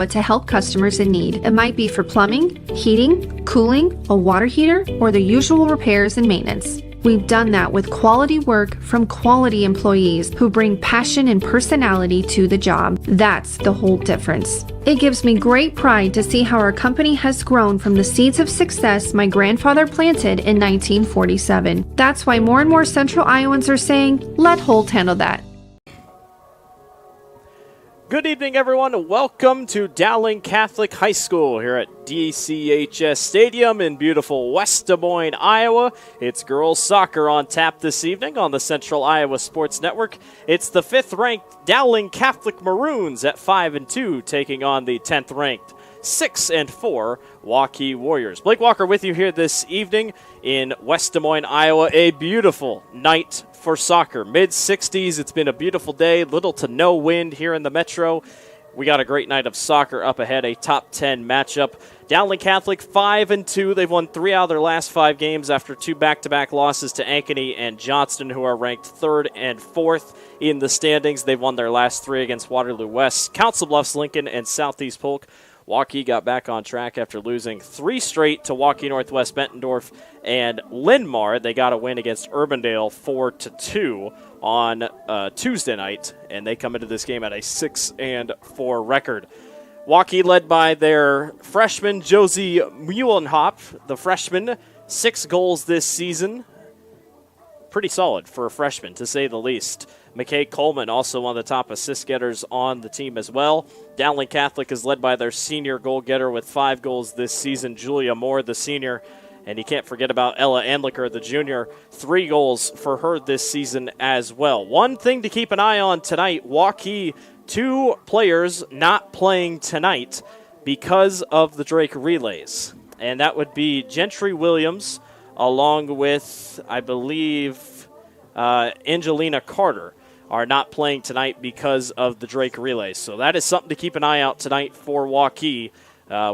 to help customers in need. It might be for plumbing, heating, cooling, a water heater, or the usual repairs and maintenance. We've done that with quality work from quality employees who bring passion and personality to the job. That's the whole difference. It gives me great pride to see how our company has grown from the seeds of success my grandfather planted in 1947. That's why more and more Central Iowans are saying, let Holt handle that. Good evening, everyone. Welcome to Dowling Catholic High School here at DCHS Stadium in beautiful West Des Moines, Iowa. It's girls soccer on tap this evening on the Central Iowa Sports Network. It's the 5th-ranked Dowling Catholic Maroons at 5-2 taking on the 10th-ranked 6-4 Waukee Warriors. Blake Walker with you here this evening in West Des Moines, Iowa. A beautiful night for soccer. Mid-60s. It's been a beautiful day. Little to no wind here in the metro. We got a great night of soccer up ahead. A top 10 matchup. Dowling Catholic 5-2. They've won 3 out of their last 5 games after 2 back-to-back losses to Ankeny and Johnston, who are ranked 3rd and 4th in the standings. They've won their last 3 against Waterloo West, Council Bluffs, Lincoln, and Southeast Polk. Waukee got back on track after losing 3 straight to Waukee Northwest Bettendorf and Linn-Mar. They got a win against Urbandale 4-2 on Tuesday night, and they come into this game at a 6-4 record. Waukee led by their freshman Josie Muhlenhop, the freshman, 6 goals this season. Pretty solid for a freshman, to say the least. McKay Coleman, also one of the top assist getters on the team as well. Dowling Catholic is led by their senior goal getter with 5 goals this season, Julia Moore, the senior. And you can't forget about Ella Andlicker, the junior. 3 goals for her this season as well. One thing to keep an eye on tonight, Waukee, 2 players not playing tonight because of the Drake relays. And that would be Gentry Williams, along with, I believe, Angelina Carter, are not playing tonight because of the Drake relays. So that is something to keep an eye out tonight for Waukee.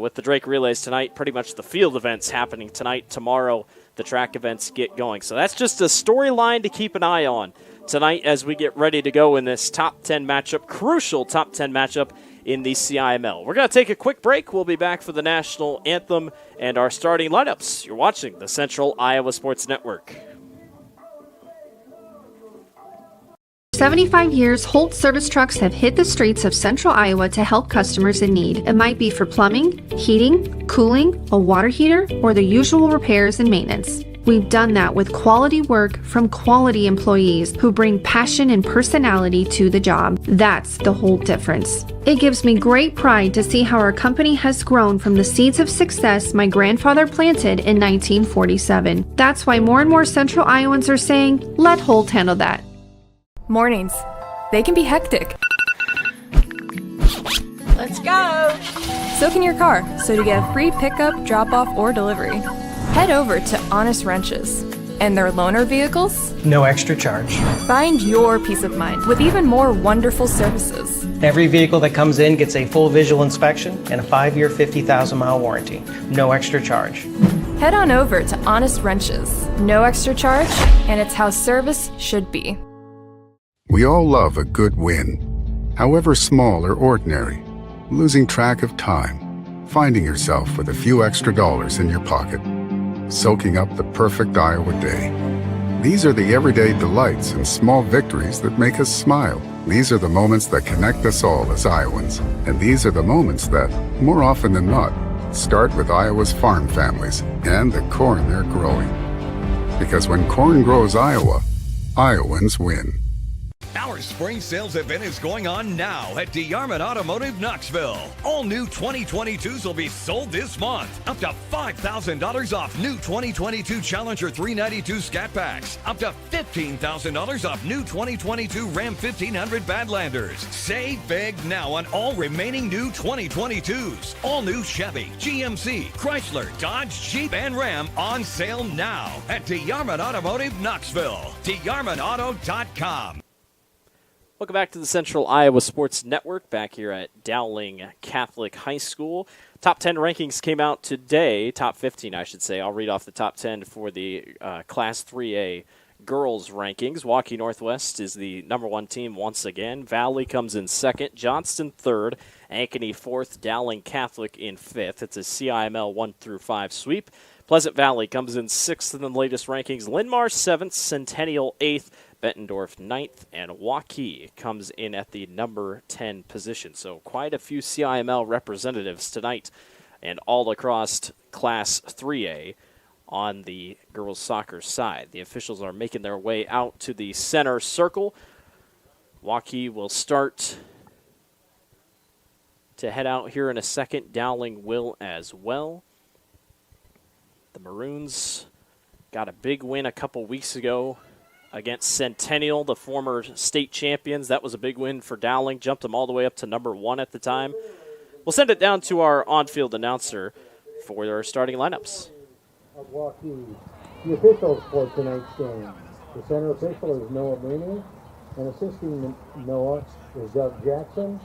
With the Drake relays tonight, pretty much the field events happening tonight. Tomorrow, the track events get going. So that's just a storyline to keep an eye on tonight as we get ready to go in this top 10 matchup, crucial top 10 matchup in the CIML. We're going to take a quick break. We'll be back for the national anthem and our starting lineups. You're watching the Central Iowa Sports Network. 75 years, Holt service trucks have hit the streets of Central Iowa to help customers in need. It might be for plumbing, heating, cooling, a water heater, or the usual repairs and maintenance. We've done that with quality work from quality employees who bring passion and personality to the job. That's the whole difference. It gives me great pride to see how our company has grown from the seeds of success my grandfather planted in 1947. That's why more and more Central Iowans are saying, let Holt handle that. Mornings. They can be hectic. Let's go! So can your car, so to get a free pickup, drop-off, or delivery, head over to Honest Wrenches. And their loaner vehicles? No extra charge. Find your peace of mind with even more wonderful services. Every vehicle that comes in gets a full visual inspection and a 5-year, 50,000-mile warranty. No extra charge. Head on over to Honest Wrenches. No extra charge, and it's how service should be. We all love a good win, however small or ordinary. Losing track of time, finding yourself with a few extra dollars in your pocket, soaking up the perfect Iowa day. These are the everyday delights and small victories that make us smile. These are the moments that connect us all as Iowans. And these are the moments that, more often than not, start with Iowa's farm families and the corn they're growing. Because when corn grows Iowa, Iowans win. Our spring sales event is going on now at DeArmond Automotive Knoxville. All new 2022s will be sold this month. Up to $5,000 off new 2022 Challenger 392 Scat Packs. Up to $15,000 off new 2022 Ram 1500 Badlanders. Save big now on all remaining new 2022s. All new Chevy, GMC, Chrysler, Dodge, Jeep, and Ram on sale now at DeArmond Automotive Knoxville. DeArmondAuto.com. Welcome back to the Central Iowa Sports Network, back here at Dowling Catholic High School. Top 10 rankings came out today, top 15, I should say. I'll read off the top 10 for the Class 3A girls rankings. Waukee Northwest is the number 1 team once again. Valley comes in second, Johnston third, Ankeny fourth, Dowling Catholic in fifth. It's a CIML 1 through 5 sweep. Pleasant Valley comes in sixth in the latest rankings. Linn-Mar seventh, Centennial eighth, Bettendorf ninth, and Waukee comes in at the number 10 position. So quite a few CIML representatives tonight and all across Class 3A on the girls soccer side. The officials are making their way out to the center circle. Waukee will start to head out here in a second. Dowling will as well. The Maroons got a big win a couple weeks ago against Centennial, the former state champions. That was a big win for Dowling, jumped them all the way up to number 1 at the time. We'll send it down to our on-field announcer for their starting lineups. Of Waukee, the officials for tonight's game. The center official is Noah Mooney, and assisting Noah is Doug Jackson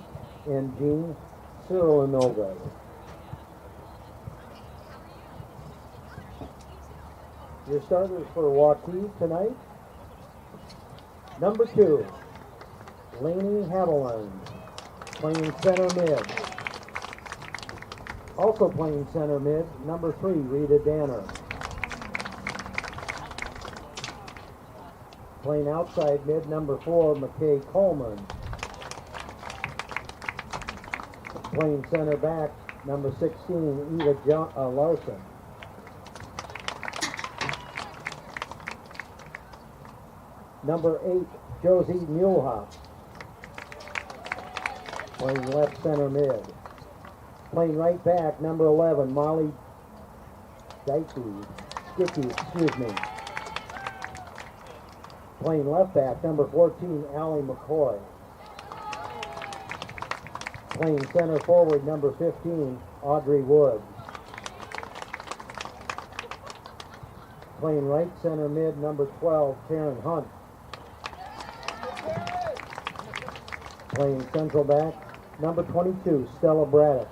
and Gene Cyrilanova. Your starters for Waukee tonight: number 2, Lainey Haviland, playing center mid. Also playing center mid, number 3, Rita Danner. Playing outside mid, number 4, McKay Coleman. Playing center back, number 16, Eva Larson. Number 8, Josie Muehlhoff. Playing left center mid. Playing right back, number 11, Molly Sticky, Playing left back, number 14, Allie McCoy. Playing center forward, number 15, Audrey Woods. Playing right center mid, number 12, Karen Hunt. Playing central back, number 22, Stella Braddock.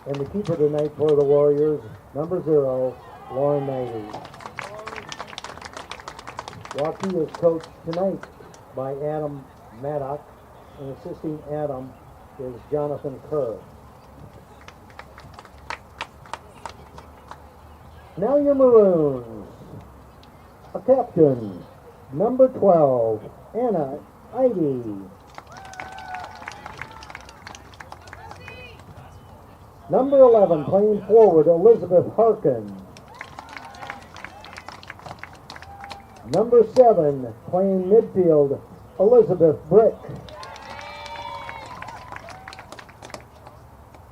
And the keeper tonight for the Warriors, number 0, Lauren Knighty. Waukee is coached tonight by Adam Maddock, and assisting Adam is Jonathan Kerr. Now your Maroons. A captain, number 12, Anna Eide. Number 11, playing forward, Elizabeth Harkin. Number 7, playing midfield, Elizabeth Brick.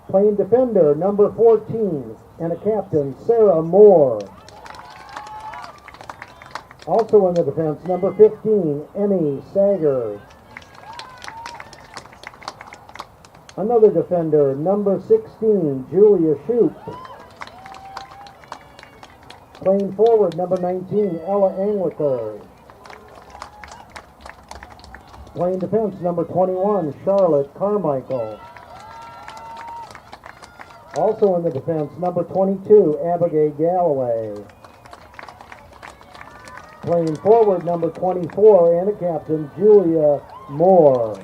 Playing defender, number 14, and a captain, Sarah Moore. Also in the defense, number 15, Emmy Sager. Another defender, number 16, Julia Shoup. Playing forward, number 19, Ella Angliker. Playing defense, number 21, Charlotte Carmichael. Also in the defense, number 22, Abigail Galloway. Playing forward, number 24, and a captain, Julia Moore.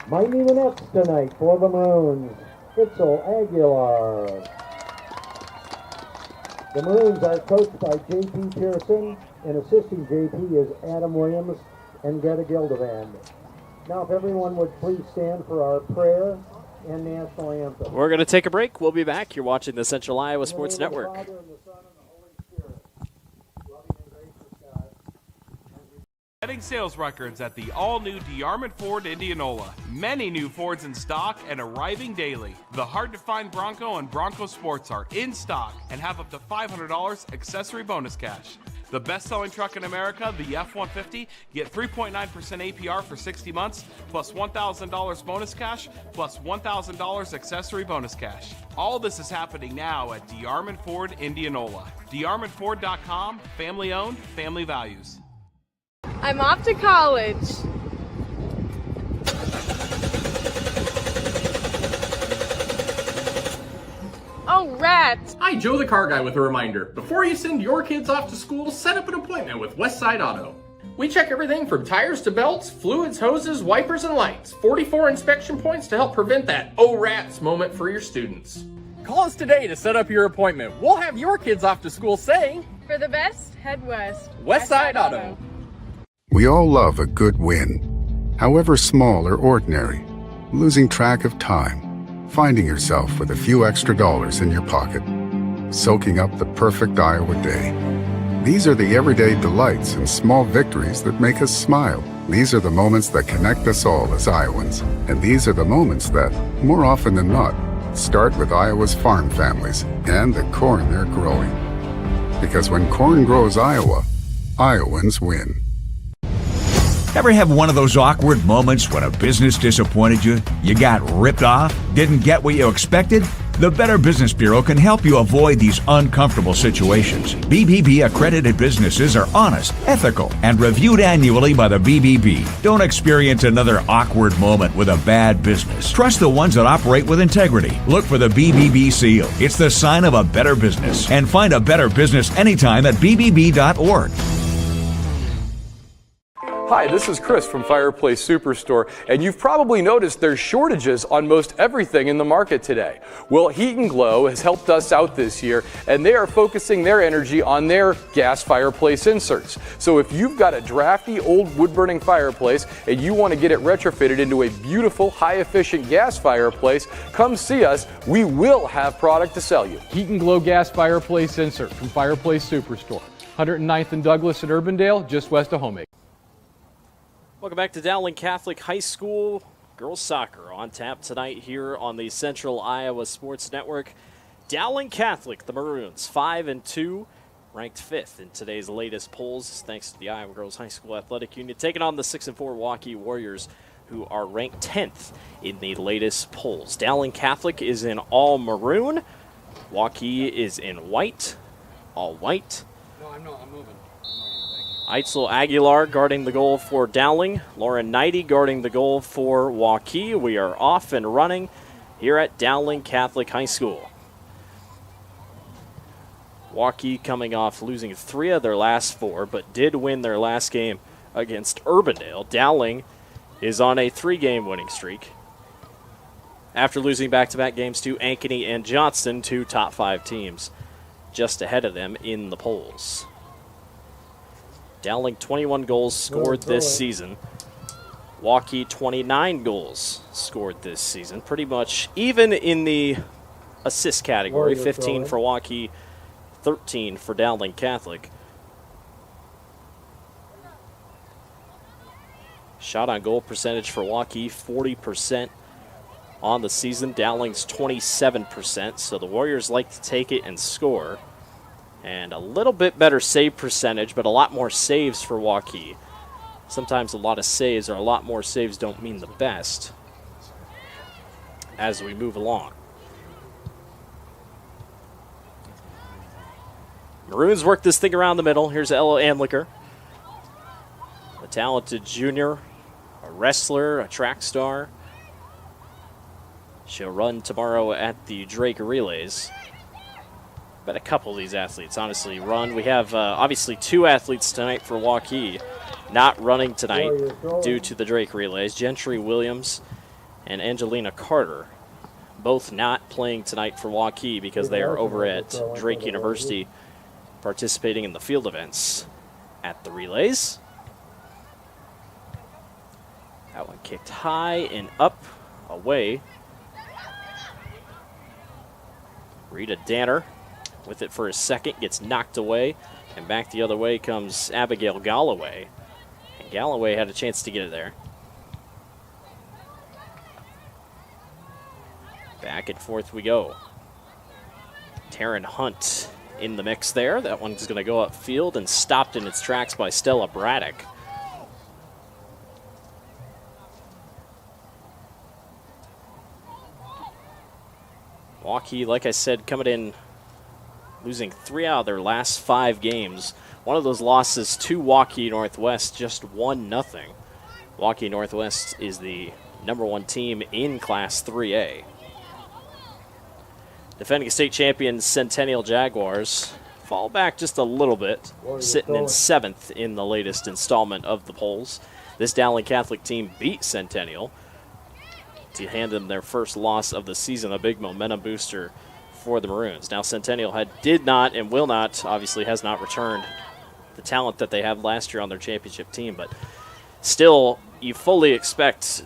Minding the nets tonight for the Maroons, Itzel Aguilar. The Maroons are coached by J.P. Pearson, and assisting J.P. is Adam Williams and Greta Gildevand. Now, if everyone would please stand for our prayer and national anthem. We're going to take a break. We'll be back. You're watching the Central Iowa Sports Network. Setting sales records at the all-new DeArmond Ford Indianola. Many new Fords in stock and arriving daily. The hard-to-find Bronco and Bronco Sports are in stock and have up to $500 accessory bonus cash. The best-selling truck in America, the F-150, get 3.9% APR for 60 months, plus $1,000 bonus cash, plus $1,000 accessory bonus cash. All this is happening now at DeArmond Ford Indianola. DeArmondFord.com, family-owned, family values. I'm off to college. Oh, rad. Congrats! Hi, Joe the Car Guy with a reminder. Before you send your kids off to school, set up an appointment with Westside Auto. We check everything from tires to belts, fluids, hoses, wipers, and lights. 44 inspection points to help prevent that oh rats moment for your students. Call us today to set up your appointment. We'll have your kids off to school saying, For the best, head west. Westside Auto. We all love a good win, however small or ordinary. Losing track of time, finding yourself with a few extra dollars in your pocket, soaking up the perfect Iowa day. These are the everyday delights and small victories that make us smile. These are the moments that connect us all as Iowans. And these are the moments that, more often than not, start with Iowa's farm families and the corn they're growing. Because when corn grows Iowa, Iowans win. Ever have one of those awkward moments when a business disappointed you? You got ripped off? Didn't get what you expected? The Better Business Bureau can help you avoid these uncomfortable situations. BBB accredited businesses are honest, ethical, and reviewed annually by the BBB. Don't experience another awkward moment with a bad business. Trust the ones that operate with integrity. Look for the BBB seal. It's the sign of a better business. And find a better business anytime at bbb.org. Hi, this is Chris from Fireplace Superstore, and you've probably noticed there's shortages on most everything in the market today. Well, Heat and Glow has helped us out this year, and they are focusing their energy on their gas fireplace inserts. So if you've got a drafty old wood-burning fireplace and you want to get it retrofitted into a beautiful, high-efficient gas fireplace, come see us. We will have product to sell you. Heat and Glow gas fireplace insert from Fireplace Superstore, 109th and Douglas in Urbandale, just west of Homemaker. Welcome back to Dowling Catholic High School. Girls soccer on tap tonight here on the Central Iowa Sports Network. Dowling Catholic, the Maroons, 5-2, ranked 5th in today's latest polls, thanks to the Iowa Girls High School Athletic Union, taking on the 6-4 Waukee Warriors, who are ranked 10th in the latest polls. Dowling Catholic is in all maroon. Waukee is in white, all white. No, I'm moving. Eitzel Aguilar guarding the goal for Dowling. Lauren Knighty guarding the goal for Waukee. We are off and running here at Dowling Catholic High School. Waukee coming off losing 3 of their last 4, but did win their last game against Urbandale. Dowling is on a 3-game winning streak after losing back-to-back games to Ankeny and Johnston, 2 top 5 teams, just ahead of them in the polls. Dowling 21 goals scored this season. Waukee 29 goals scored this season. Pretty much even in the assist category. 15 for Waukee, 13 for Dowling Catholic. Shot on goal percentage for Waukee, 40% on the season. Dowling's 27%, so the Warriors like to take it and score. And a little bit better save percentage, but a lot more saves for Waukee. Sometimes a lot of saves or a lot more saves don't mean the best as we move along. Maroons work this thing around the middle. Here's Ella Amlicker, a talented junior, a wrestler, a track star. She'll run tomorrow at the Drake Relays. But a couple of these athletes honestly run. We have obviously 2 athletes tonight for Waukee not running tonight due to the Drake Relays. Gentry Williams and Angelina Carter, both not playing tonight for Waukee because they are over at Drake University participating in the field events at the Relays. That one kicked high and up, away. Rita Danner with it for a second, gets knocked away, and back the other way comes Abigail Galloway. And Galloway had a chance to get it there. Back and forth we go. Taryn Hunt in the mix there. That one's going to go upfield and stopped in its tracks by Stella Braddock. Waukee, like I said, coming in losing 3 out of their last 5 games. One of those losses to Waukee Northwest, just 1-0. Waukee Northwest is the #1 team in Class 3A. Defending state champions Centennial Jaguars fall back just a little bit, sitting in 7th in the latest installment of the polls. This Dowling Catholic team beat Centennial to hand them their first loss of the season, a big momentum booster for the Maroons. Now Centennial did not and will not, obviously has not returned the talent that they had last year on their championship team, but still you fully expect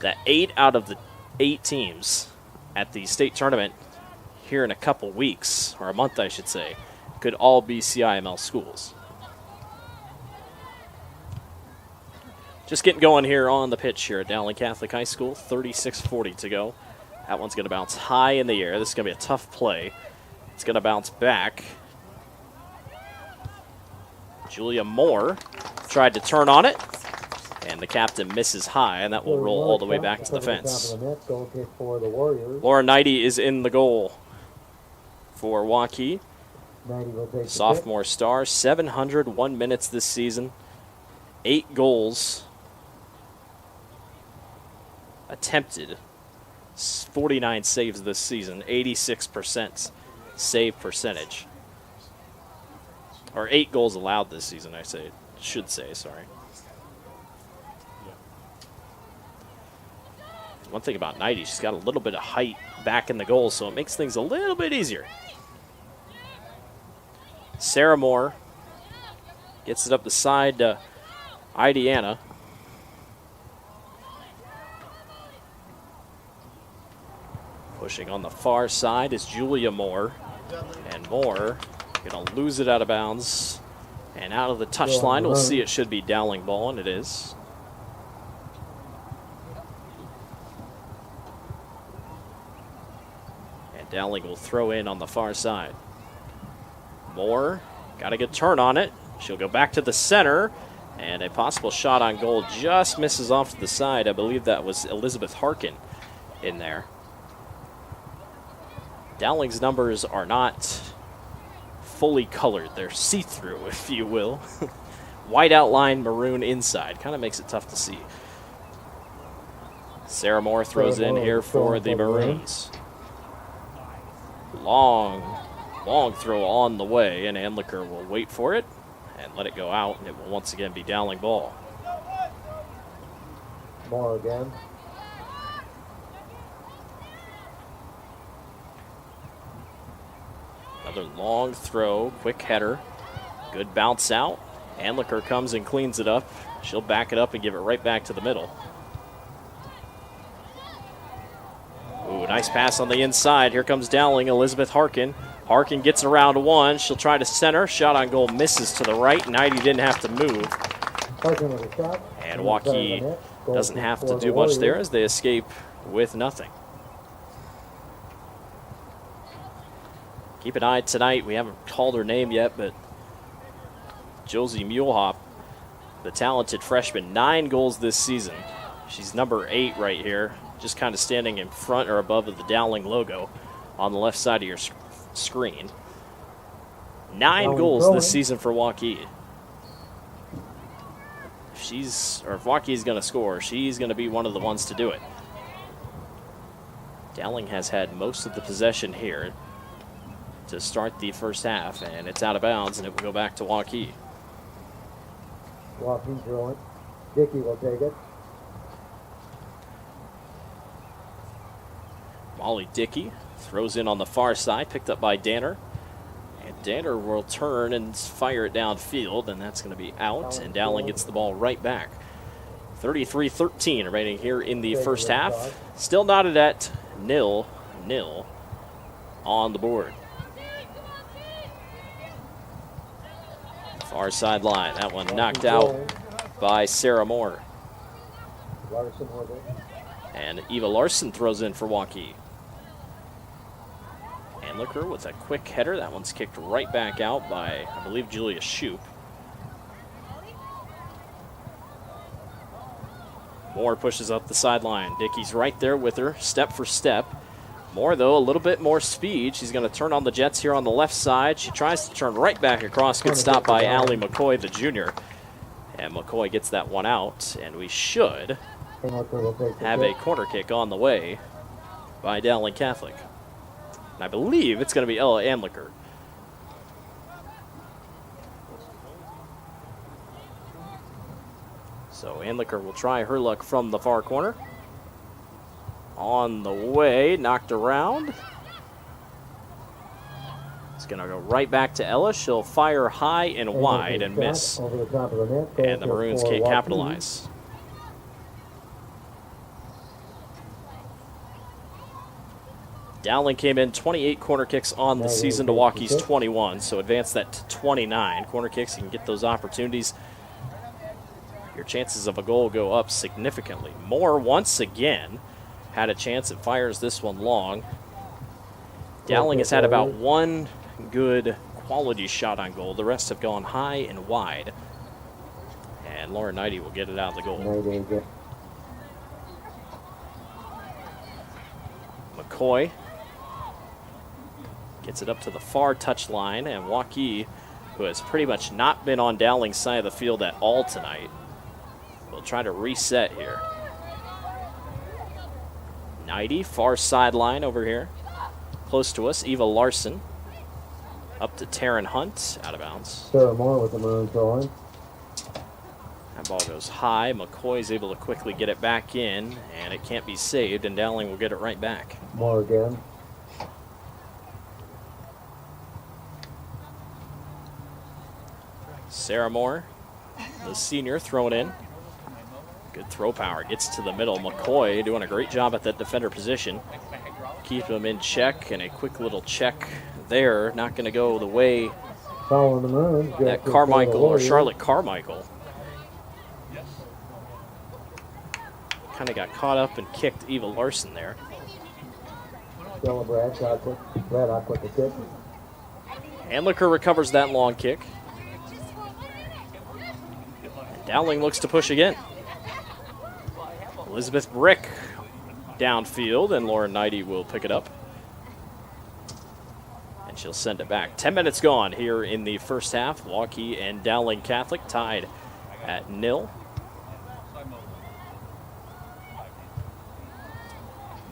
that 8 out of the 8 teams at the state tournament here in a couple weeks, or a month I should say, could all be CIML schools. Just getting going here on the pitch here at Dowling Catholic High School, 36:40 to go. That one's going to bounce high in the air. This is going to be a tough play. It's going to bounce back. Julia Moore tried to turn on it, and the captain misses high, and that will roll all the way back to the fence. Laura Knighty is in the goal for Waukee. Sophomore star, 701 minutes this season, 8 goals attempted, 49 saves this season, 86% save percentage. Or 8 goals allowed this season, should say, sorry. One thing about Knighty, she's got a little bit of height back in the goal, so it makes things a little bit easier. Sarah Moore gets it up the side to Idiana. Pushing on the far side is Julia Moore. And Moore going to lose it out of bounds. And out of the touchline, we'll see it should be Dowling ball, and it is. And Dowling will throw in on the far side. Moore, got a good turn on it. She'll go back to the center, and a possible shot on goal just misses off to the side. I believe that was Elizabeth Harkin in there. Dowling's numbers are not fully colored. They're see-through, if you will. White outline, maroon inside. Kind of makes it tough to see. Sarah Moore throws in here for the Maroons. Long throw on the way, and Andlicker will wait for it and let it go out, and it will once again be Dowling ball. Moore again. Another long throw, quick header, good bounce out. Andlicker comes and cleans it up. She'll back it up and give it right back to the middle. Ooh, nice pass on the inside. Here comes Dowling, Elizabeth Harkin. Harkin gets around one. She'll try to center. Shot on goal misses to the right. Knighty didn't have to move. And Waukee doesn't have to do much there as they escape with nothing. Keep an eye tonight. We haven't called her name yet, but Josie Mulehop, the talented freshman, 9 goals this season. She's number 8 right here, just kind of standing in front or above of the Dowling logo on the left side of your screen. 9 goals this season for Waukee. If Waukee's going to score, she's going to be one of the ones to do it. Dowling has had most of the possession here to start the first half, and it's out of bounds, and it will go back to Waukee. Waukee throw it. Dickey will take it. Molly Dickey throws in on the far side, picked up by Danner. And Danner will turn and fire it downfield, and that's going to be out, and Dowling gets the ball right back. 33-13 remaining here in the first half. Still knotted at 0-0 on the board. Far sideline, that one knocked out by Sarah Moore. And Eva Larson throws in for Waukee. Andlicker with a quick header. That one's kicked right back out by, I believe, Julia Shoup. Moore pushes up the sideline. Dickey's right there with her, step for step. Moore, though, a little bit more speed. She's going to turn on the Jets here on the left side. She tries to turn right back across. Good stop by Allie McCoy, the junior. And McCoy gets that one out, and we should have a corner kick on the way by Dowling Catholic. And I believe it's going to be Ella Anliker. So Anliker will try her luck from the far corner. On the way, knocked around. It's going to go right back to Ella. She'll fire high and wide and miss. Over the top of the net. And the Maroons can't capitalize. Dowling came in 28 corner kicks on the season to Waukee's 21, so advance that to 29. Corner kicks, you can get those opportunities. Your chances of a goal go up significantly. Moore, once again, had a chance. It fires this one long. Dowling has had about one good quality shot on goal. The rest have gone high and wide. And Lauren Knighty will get it out of the goal. McCoy gets it up to the far touchline, and Waukee, who has pretty much not been on Dowling's side of the field at all tonight, will try to reset here. Knighty, far sideline over here. Close to us, Eva Larson. Up to Taryn Hunt, out of bounds. Sarah Moore with the Maroon throwing. That ball goes high. McCoy's able to quickly get it back in, and it can't be saved, and Dowling will get it right back. Moore again. Sarah Moore, the senior, throwing in. Good throw power. Gets to the middle. McCoy doing a great job at that defender position. Keep him in check, and a quick little check there. Not going to go the way Following the Maroons. that Carmichael or Charlotte Carmichael kind of got caught up and kicked Eva Larson there. Stella Braddock with the kick. Anliker recovers that long kick. And Dowling looks to push again. Elizabeth Brick downfield, and Lauren Knighty will pick it up. And she'll send it back. 10 minutes gone here in the first half. Waukee and Dowling Catholic tied at 0.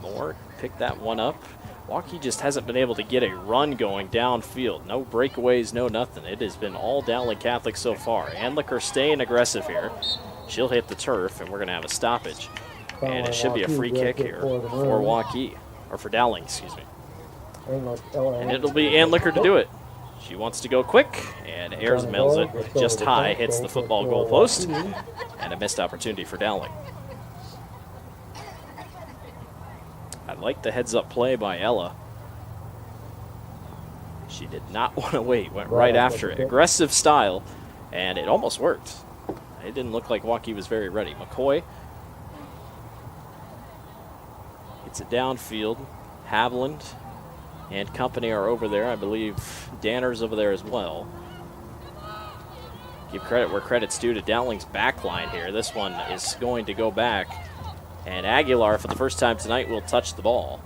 Moore picked that one up. Waukee just hasn't been able to get a run going downfield. No breakaways, no nothing. It has been all Dowling Catholic so far. Anliker staying aggressive here. She'll hit the turf, and we're going to have a stoppage. And it should be a free kick here for Waukee, or for Dowling, excuse me. And it'll be Anliker to do it. She wants to go quick, and airs mills it just high, hits the football goal post, and a missed opportunity for Dowling. I like the heads-up play by Ella. She did not want to wait, went right after it. Aggressive style, and it almost worked. It didn't look like Waukee was very ready. McCoy gets it downfield. Haviland and company are over there. I believe Danner's over there as well. Give credit where credit's due to Dowling's back line here. This one is going to go back. And Aguilar, for the first time tonight, will touch the ball.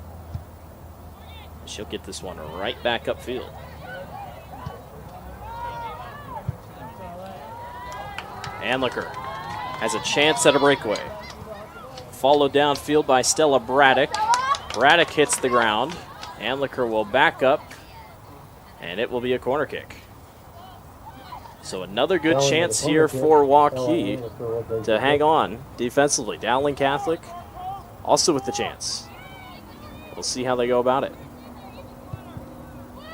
She'll get this one right back upfield. Anliker has a chance at a breakaway. Followed downfield by Stella Braddock. Braddock hits the ground. Anliker will back up, and it will be a corner kick. So another good chance here for Waukee to hang on defensively. Dowling Catholic also with the chance. We'll see how they go about it.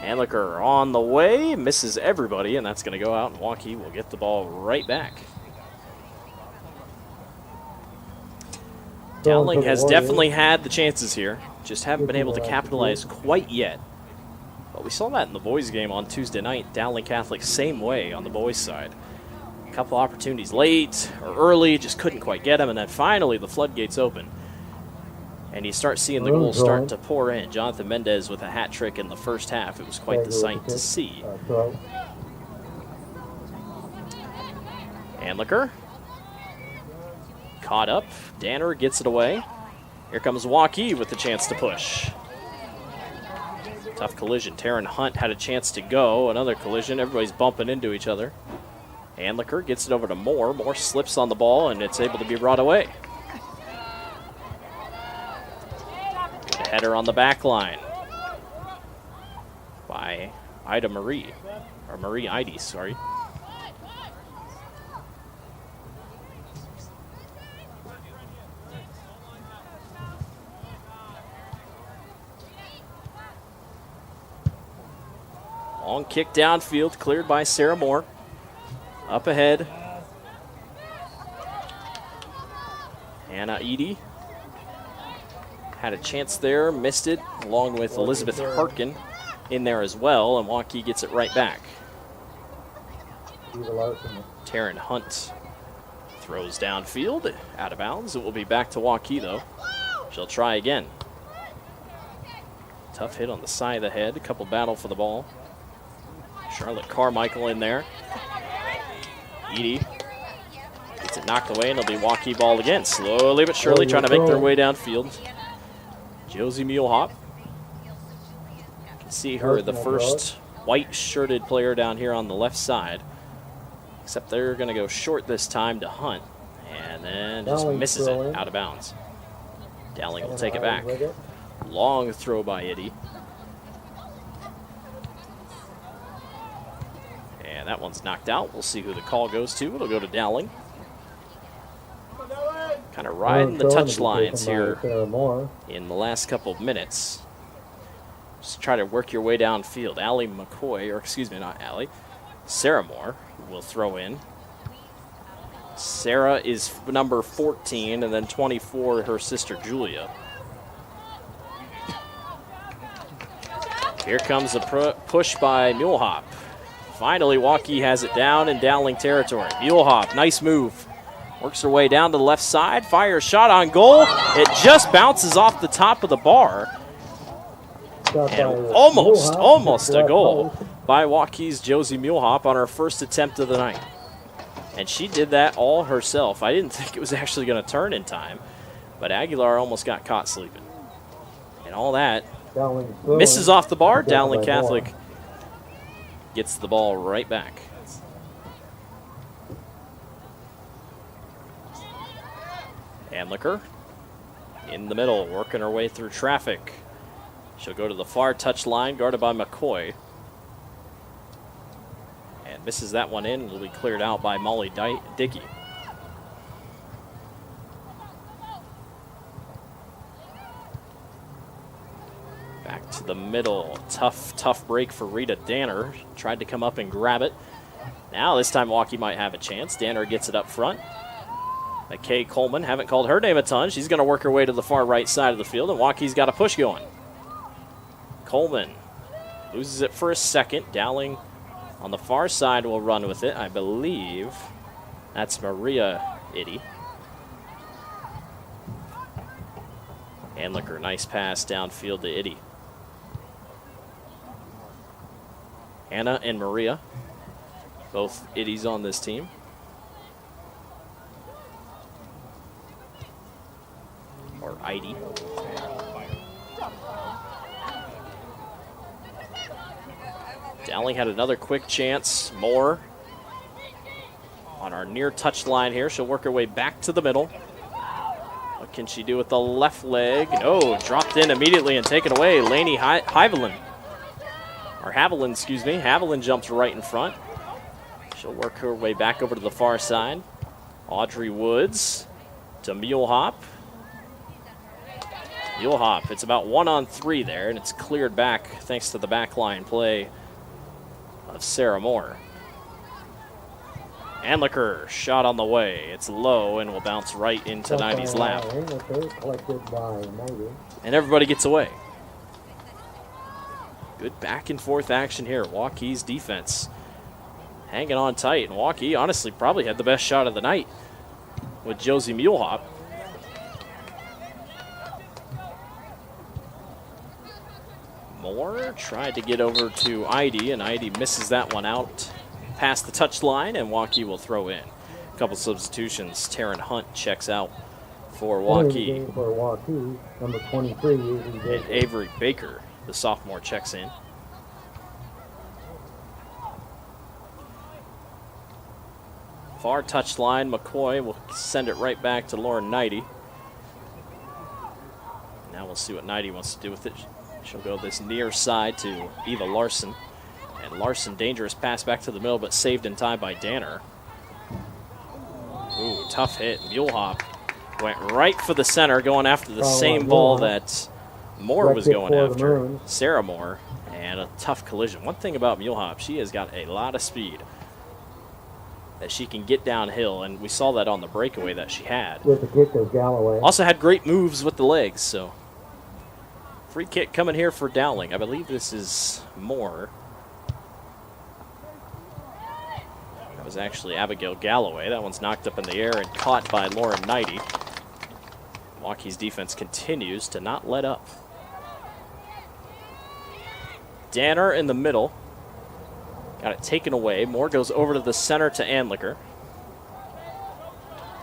Anliker on the way, misses everybody, and that's going to go out, and Waukee will get the ball right back. Dowling has definitely had the chances here, just haven't been able to capitalize quite yet. But we saw that in the boys' game on Tuesday night. Dowling Catholic, same way on the boys' side. A couple opportunities late or early, just couldn't quite get them, and then finally the floodgates open. And you start seeing the goals start to pour in. Jonathan Mendez with a hat trick in the first half. It was quite the sight to see. Anliker caught up. Danner gets it away. Here comes Waukee with the chance to push. Tough collision. Taryn Hunt had a chance to go. Another collision. Everybody's bumping into each other. Anliker gets it over to Moore. Moore slips on the ball, and it's able to be brought away. Good header on the back line. by Ida Marie, or Marie Idy, sorry. Long kick downfield, cleared by Sarah Moore. Up ahead, Anna Edie had a chance there, missed it, along with Elizabeth Harkin in there as well, and Waukee gets it right back. Taryn Hunt throws downfield, out of bounds. It will be back to Waukee though. She'll try again. Tough hit on the side of the head, a couple battle for the ball. Charlotte Carmichael in there. Edie gets it knocked away, and it'll be Waukee ball again. Slowly but surely trying to make their way downfield. Josie Muehlhop. You can see her, the first white-shirted player down here on the left side. Except they're going to go short this time to Hunt. And then just misses it out of bounds. Dowling will take it back. Long throw by Edie. And that one's knocked out. We'll see who the call goes to. It'll go to Dowling. Kind of riding the touch lines here in the last couple of minutes. Just try to work your way downfield. Allie McCoy, or excuse me, not Allie. Sarah Moore will throw in. Sarah is number 14, and then 24, her sister Julia. Here comes a push by Muehlhop. Finally, Waukee has it down in Dowling territory. Muehlhop, nice move. Works her way down to the left side, fires shot on goal. It just bounces off the top of the bar. And almost a goal by Waukee's Josie Muehlhop on her first attempt of the night. And she did that all herself. I didn't think it was actually going to turn in time, but Aguilar almost got caught sleeping. And all that misses off the bar. Dowling Catholic gets the ball right back. Handlicker in the middle, working her way through traffic. She'll go to the far touch line, guarded by McCoy. And misses that one in. It'll be cleared out by Molly Dickey. Back to the middle. Tough break for Rita Danner. Tried to come up and grab it. Now this time Waukee might have a chance. Danner gets it up front. McKay Coleman, haven't called her name a ton. She's going to work her way to the far right side of the field, and Waukee's got a push going. Coleman loses it for a second. Dowling on the far side will run with it. I believe that's Maria Iddy. Handlicker, nice pass downfield to Iddy. Anna and Maria, both Iddies on this team. Or Idy. Dowling had another quick chance. Moore on our near touch line here. She'll work her way back to the middle. What can she do with the left leg? No, dropped in immediately and taken away. Lainey Haviland. Or Haviland, excuse me. Haviland jumps right in front. She'll work her way back over to the far side. Audrey Woods to Muehlhop. Muehlhop, it's about 1-on-3 there, and it's cleared back thanks to the backline play of Sarah Moore. Handlicker, shot on the way. It's low and will bounce right into Nighty's lap. And everybody gets away. Good back and forth action here. Waukee's defense hanging on tight, and Waukee honestly probably had the best shot of the night with Josie Muehlhop. Moore tried to get over to Idy, and Idy misses that one out past the touch line, and Waukee will throw in. A couple substitutions. Taryn Hunt checks out for Waukee. For Waukee, number 23, and Avery Baker, the sophomore, checks in. Far touch line, McCoy will send it right back to Lauren Nighty. Now we'll see what Nighty wants to do with it. She'll go this near side to Eva Larson. And Larson, dangerous pass back to the middle, but saved in time by Danner. Ooh, tough hit. Muehlhop went right for the center, going after the same ball that Moore was going after. Sarah Moore. And a tough collision. One thing about Muehlhop, she has got a lot of speed that she can get downhill, and we saw that on the breakaway that she had. With the kick of Galloway. Also had great moves with the legs, so. Free kick coming here for Dowling. I believe this is Moore. That was actually Abigail Galloway. That one's knocked up in the air and caught by Lauren Knighty. Waukee's defense continues to not let up. Danner in the middle. Got it taken away. Moore goes over to the center to Anliker.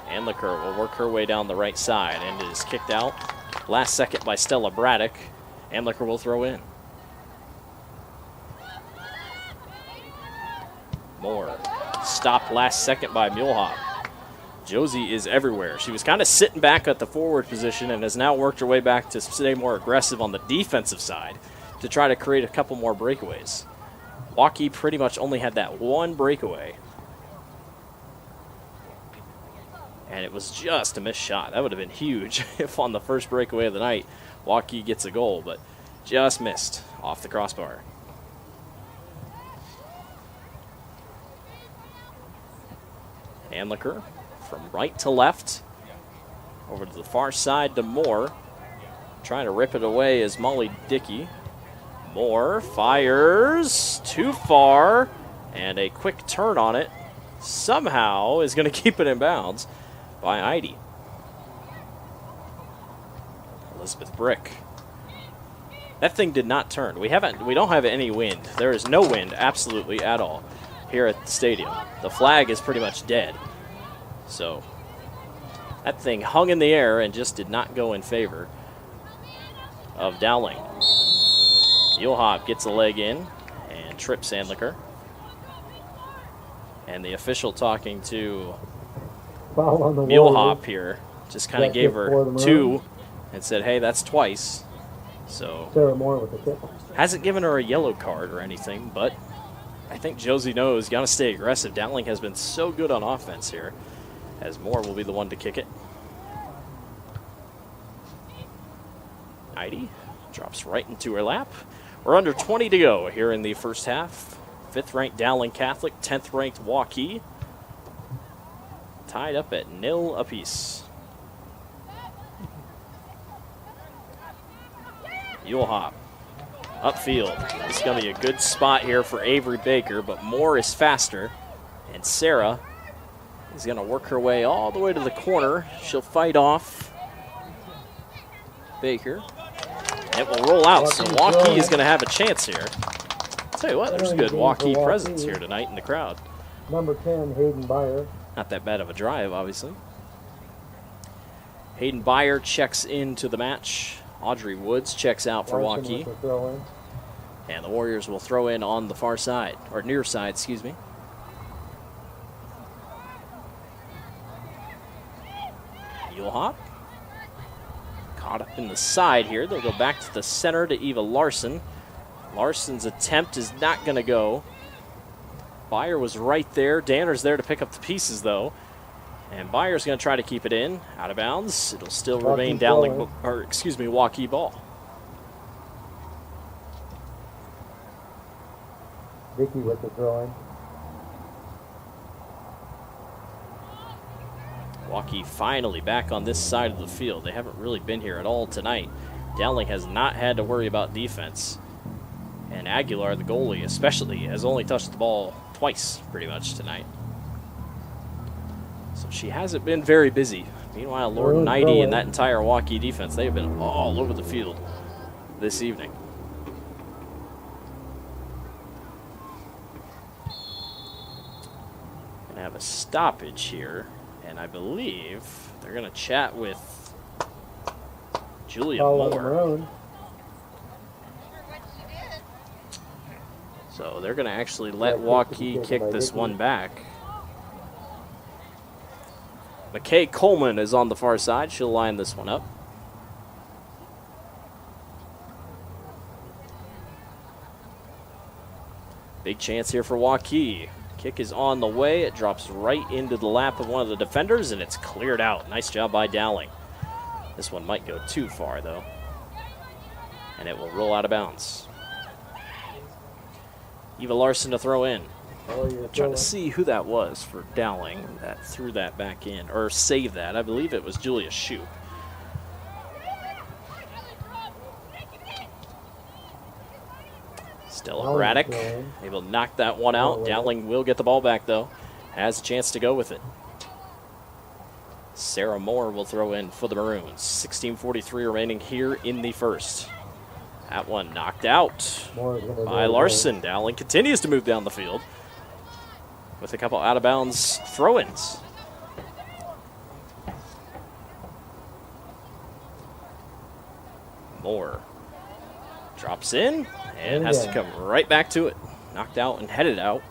Anliker will work her way down the right side and is kicked out. Last second by Stella Braddock. Anliker will throw in. Moore stopped last second by Muehlhop. Josie is everywhere. She was kind of sitting back at the forward position and has now worked her way back to stay more aggressive on the defensive side to try to create a couple more breakaways. Waukee pretty much only had that one breakaway. And it was just a missed shot. That would have been huge if on the first breakaway of the night, Waukee gets a goal, but just missed off the crossbar. Anliker from right to left. Over to the far side to Moore. Trying to rip it away is Molly Dickey. Moore fires too far, and a quick turn on it somehow is going to keep it in bounds by Heidi. Elizabeth Brick. That thing did not turn. We don't have any wind. There is no wind absolutely at all here at the stadium. The flag is pretty much dead. So that thing hung in the air and just did not go in favor of Dowling. Muehlhop gets a leg in and trips Anliker. And the official talking to Muehlhop here just kind of gave her 2 and said, hey, that's twice. So Sarah Moore with the kick. Hasn't given her a yellow card or anything, but I think Josie knows got to stay aggressive. Dowling has been so good on offense here, as Moore will be the one to kick it. Heidi drops right into her lap. We're under 20 to go here in the first half. 5th-ranked Dowling Catholic, 10th-ranked Waukee. Tied up at 0 apiece. Muehlhop upfield. It's going to be a good spot here for Avery Baker, but Moore is faster. And Sarah is going to work her way all the way to the corner. She'll fight off Baker. It will roll out, so Waukee is going to have a chance here. I'll tell you what, there's a good Waukee presence here tonight in the crowd. Number 10, Hayden Byer. Not that bad of a drive, obviously. Hayden Byer checks into the match. Audrey Woods checks out for Waukee. And the Warriors will throw in on the far side, or near side, excuse me. Muehlhop. Caught up in the side here. They'll go back to the center to Eva Larson. Larson's attempt is not going to go. Byer was right there. Danner's there to pick up the pieces, though. And Byer's going to try to keep it in. Out of bounds. It'll still remain Dowling, or excuse me, Waukee ball. Dickey with the throw-in. Waukee finally back on this side of the field. They haven't really been here at all tonight. Dowling has not had to worry about defense. And Aguilar, the goalie especially, has only touched the ball twice pretty much tonight. So she hasn't been very busy. Meanwhile, Lord Knighty and that entire Waukee defense, they have been all over the field this evening. Gonna have a stoppage here. And I believe they're going to chat with Julia Moore. So they're going to actually let Waukee kick this one back. McKay Coleman is on the far side. She'll line this one up. Big chance here for Waukee. Kick is on the way. It drops right into the lap of one of the defenders, and it's cleared out. Nice job by Dowling. This one might go too far, though. And it will roll out of bounds. Eva Larson to throw in. Trying to see who that was for Dowling that threw that back in, or saved that. I believe it was Julia Shoup. Stella Braddock able to knock that one out. Dowling will get the ball back, though. Has a chance to go with it. Sarah Moore will throw in for the Maroons. 16:43 remaining here in the first. That one knocked out by Larson. Dowling continues to move down the field with a couple out-of-bounds throw-ins. Moore drops in and has to come right back to it. Knocked out and headed out.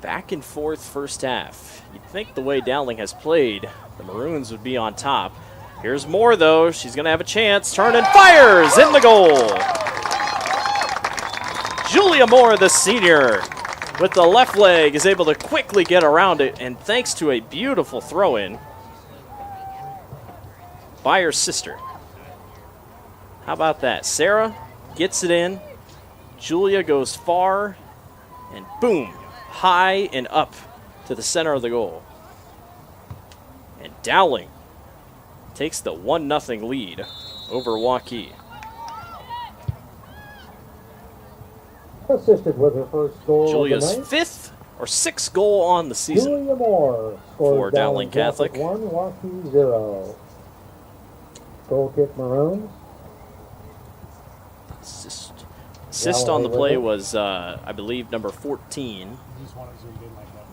Back and forth first half. You'd think the way Dowling has played, the Maroons would be on top. Here's Moore, though. She's going to have a chance. Turn and fires in the goal. Julia Moore, the senior, with the left leg, is able to quickly get around it, and thanks to a beautiful throw-in by her sister. How about that? Sarah gets it in. Julia goes far, and boom, high and up to the center of the goal. And Dowling takes the 1-0 lead over Waukee. Assisted with her first goal. Julia's fifth or sixth goal on the season. Julia Moore for Dowling Catholic. 1, Waukee 0. Goal kick Maroons. Assist on the play was, I believe, number 14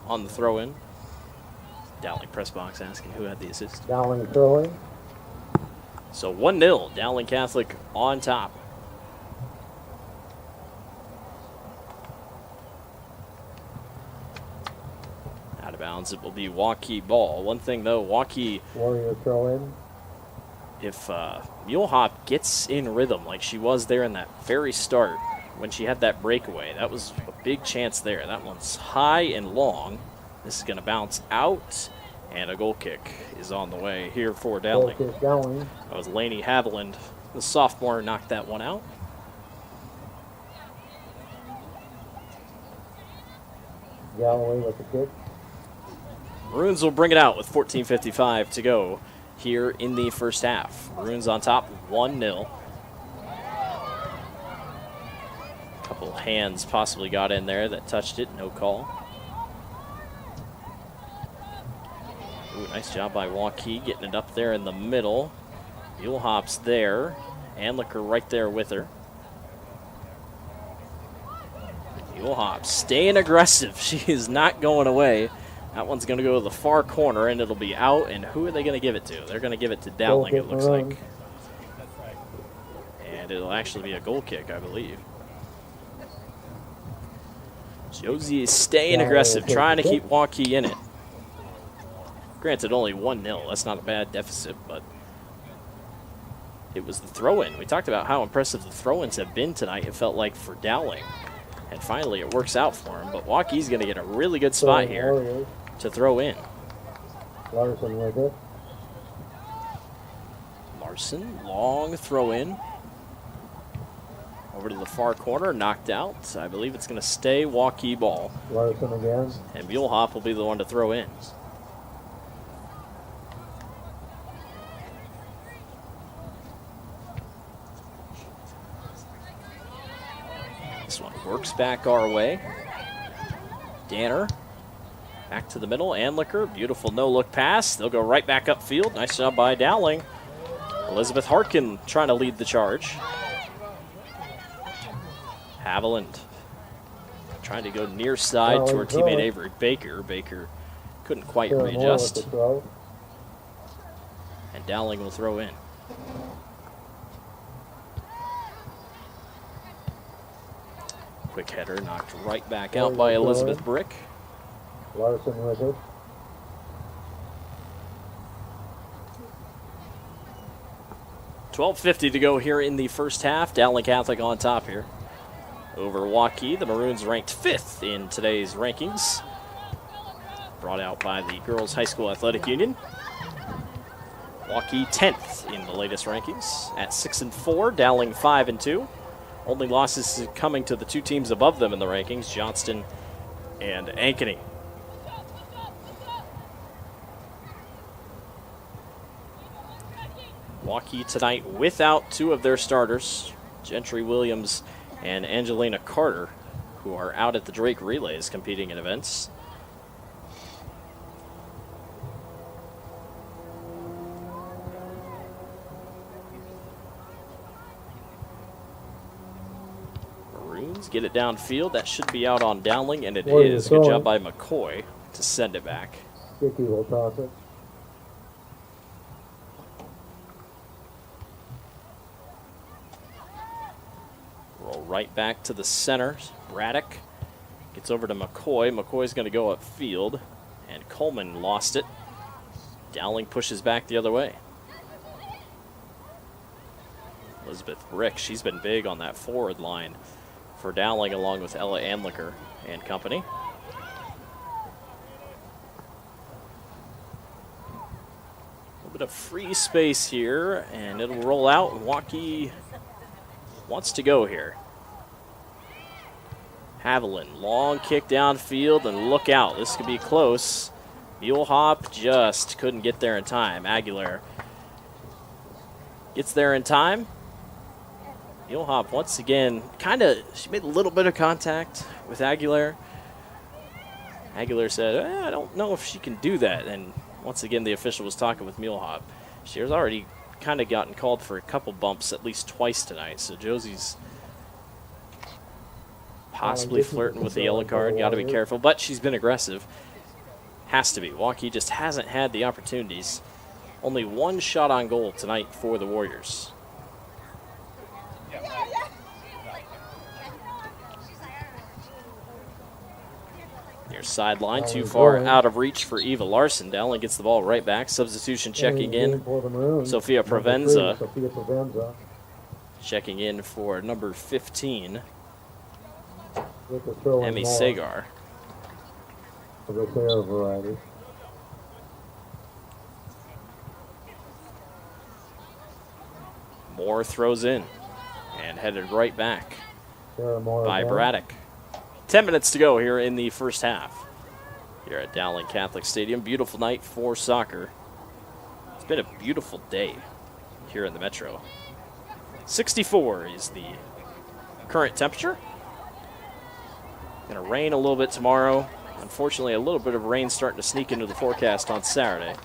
on the throw-in. Dowling press box asking who had the assist. Dowling throwing. So 1-0, Dowling Catholic on top. Out of bounds, it will be Waukee ball. One thing though, Waukee. Warrior throw in. If Mulehop gets in rhythm like she was there in that very start when she had that breakaway, that was a big chance there. That one's high and long. This is going to bounce out, and a goal kick is on the way here for Dowling. Goal kick Dowling. That was Lainey Haviland, the sophomore, knocked that one out. Galloway with the kick. Maroons will bring it out with 14:55 to go here in the first half. Maroons on top, 1-0. Couple hands possibly got in there that touched it, no call. Ooh, nice job by Waukee getting it up there in the middle. Mulehop's there. Anliker right there with her. Mulehop staying aggressive. She is not going away. That one's going to go to the far corner, and it'll be out. And who are they going to give it to? They're going to give it to Dowling, it looks like. And it'll actually be a goal kick, I believe. Josie is staying aggressive, trying to keep Waukee in it. Granted, only 1-0. That's not a bad deficit, but it was the throw-in. We talked about how impressive the throw-ins have been tonight, it felt like, for Dowling. And finally, it works out for him. But Waukee's going to get a really good spot here to throw in. Larson with it. Larson, long throw in. Over to the far corner, knocked out. I believe it's going to stay Waukee ball. Larson again. And Mulehop will be the one to throw in. This one works back our way. Danner back to the middle. Anliker, beautiful no-look pass. They'll go right back upfield. Nice job by Dowling. Elizabeth Harkin trying to lead the charge. Haviland trying to go near side to her teammate Avery Baker. Baker couldn't quite readjust. And Dowling will throw in. Quick header knocked right back out by Elizabeth Brick. Larson with it. 12:50 to go here in the first half. Dowling Catholic on top here over Waukee. The Maroons ranked 5th in today's rankings, brought out by the Girls High School Athletic Union. Waukee 10th in the latest rankings at 6-4. Dowling 5-2. Only losses coming to the two teams above them in the rankings, Johnston and Ankeny. Waukee tonight without two of their starters, Gentry Williams and Angelina Carter, who are out at the Drake Relays competing in events. Maroons get it downfield. That should be out on Dowling, and it is. Good job by McCoy to send it back. Dickey will toss it. Roll right back to the center. Braddock gets over to McCoy. McCoy's going to go upfield, and Coleman lost it. Dowling pushes back the other way. Elizabeth Brick, she's been big on that forward line for Dowling, along with Ella Anliker and company. A little bit of free space here, and it'll roll out. Waukee wants to go here. Haviland, long kick downfield, and look out. This could be close. Mulehop just couldn't get there in time. Aguilar gets there in time. Mulehop once again, she made a little bit of contact with Aguilar. Aguilar said, I don't know if she can do that. And once again, the official was talking with Mulehop. She has already kind of gotten called for a couple bumps at least twice tonight. So Josie's possibly flirting with the yellow card. Got to be careful. But she's been aggressive. Has to be. Waukee just hasn't had the opportunities. Only one shot on goal tonight for the Warriors. Near sideline, too far out of reach for Eva Larson. Dowling gets the ball right back. Substitution checking in. Sophia Provenza checking in for number 15, Emmy Sagar. Moore throws in and headed right back by Braddock. 10 minutes to go here in the first half here at Dowling Catholic Stadium. Beautiful night for soccer. It's been a beautiful day here in the Metro. 64 is the current temperature. Going to rain a little bit tomorrow. Unfortunately, a little bit of rain starting to sneak into the forecast on Saturday.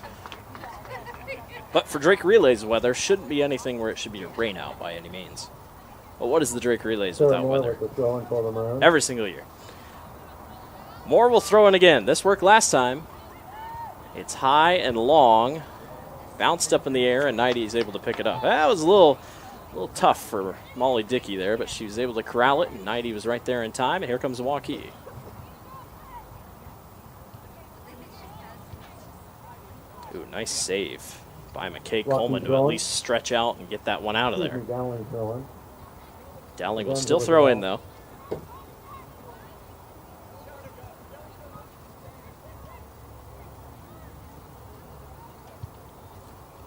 But for Drake Relays weather, shouldn't be anything where it should be a rain out by any means. But what is the Drake Relays without weather? Every single year. Moore will throw in again. This worked last time. It's high and long. Bounced up in the air, and Knighty is able to pick it up. That was a little tough for Molly Dickey there, but she was able to corral it, and Knighty was right there in time, and here comes Waukee. Ooh, nice save by McKay Coleman to at least stretch out and get that one out of there. Dowling will still throw in, though.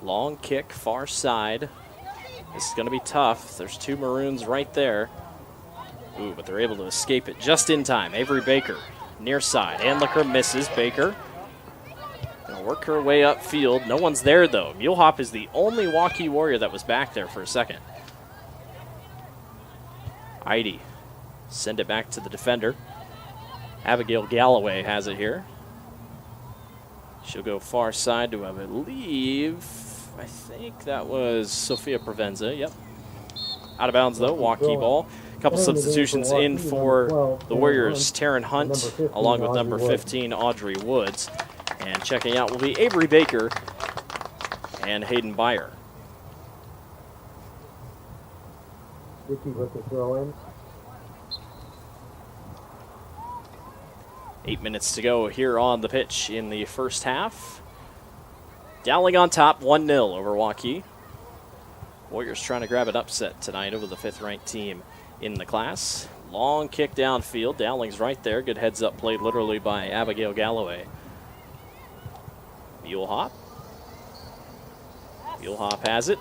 Long kick, far side. This is going to be tough. There's two Maroons right there. Ooh, but they're able to escape it just in time. Avery Baker, near side. Anliker misses. Baker going to work her way upfield. No one's there, though. Mulehop is the only Waukee Warrior that was back there for a second. Heidi, send it back to the defender. Abigail Galloway has it here. She'll go far side to, I think that was Sophia Provenza. Yep. Out of bounds, though. Waukee ball. A couple substitutions in for the Warriors. Taryn Hunt, along with number 15, Audrey Woods. And checking out will be Avery Baker and Hayden Byer. Dickey with the throw in. 8 minutes to go here on the pitch in the first half. Dowling on top, 1-0 over Waukee. Warriors trying to grab an upset tonight over the 5th-ranked team in the class. Long kick downfield. Dowling's right there. Good heads-up play literally by Abigail Galloway. Mule hop. Mule hop has it.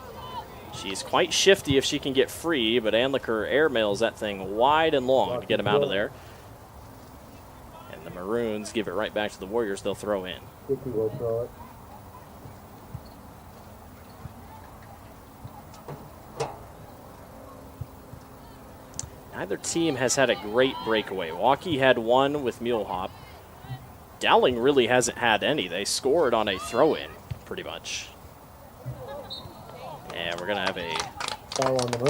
She's quite shifty if she can get free, but Anliker airmails that thing wide and long to get him out of there. And the Maroons give it right back to the Warriors. They'll throw in. Dickey will throw it. Neither team has had a great breakaway. Waukee had one with mule hop. Dowling really hasn't had any. They scored on a throw-in, pretty much. And we're going to have a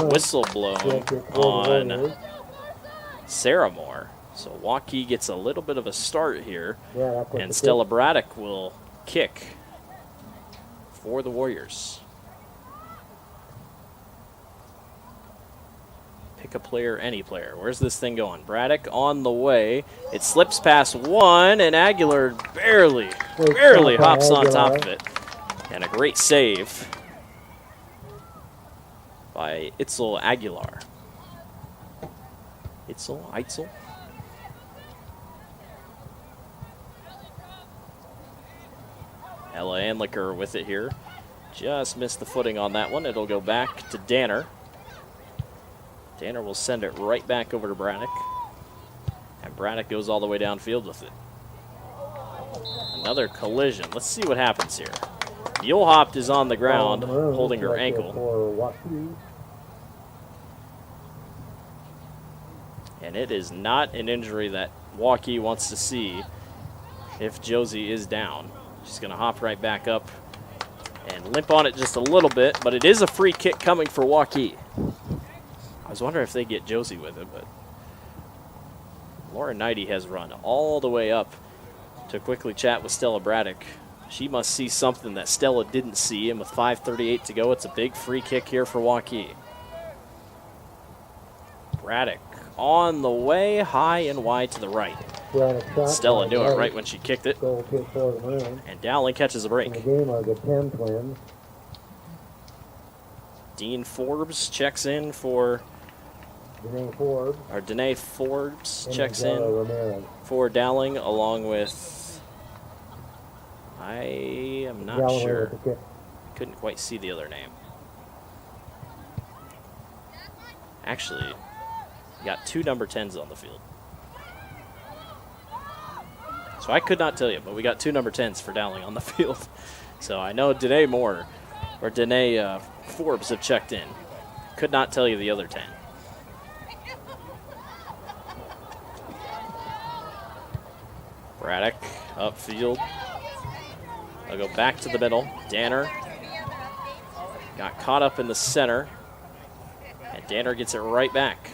whistle blown on Sarah Moore. So Waukee gets a little bit of a start here. And Stella Braddock will kick for the Warriors. Pick a player, any player. Where's this thing going? Braddock on the way. It slips past one, and Aguilar barely hops on top of it. And a great save by Itzel Aguilar. Itzel. Ella Anliker with it here. Just missed the footing on that one. It'll go back to Danner. Danner will send it right back over to Braddock. And Braddock goes all the way downfield with it. Another collision. Let's see what happens here. Mule hopped is on the ground, holding her ankle. And it is not an injury that Waukee wants to see if Josie is down. She's going to hop right back up and limp on it just a little bit, but it is a free kick coming for Waukee. I was wondering if they get Josie with it, but Laura Knighty has run all the way up to quickly chat with Stella Braddock. She must see something that Stella didn't see, and with 5:38 to go, it's a big free kick here for Waukee. Braddock on the way, high and wide to the right. Stella knew it right when she kicked it. And Dowling catches a break. In the game are the 10 twins. Dean Forbes checks in for Danae Forbes checks in for Dowling, along with, I am not sure. Couldn't quite see the other name. Actually, you got 2 number 10s on the field. So I could not tell you, but we got 2 number 10s for Dowling on the field. So I know Danae Forbes have checked in. Could not tell you the other 10. Braddock upfield. They'll go back to the middle. Danner got caught up in the center. And Danner gets it right back.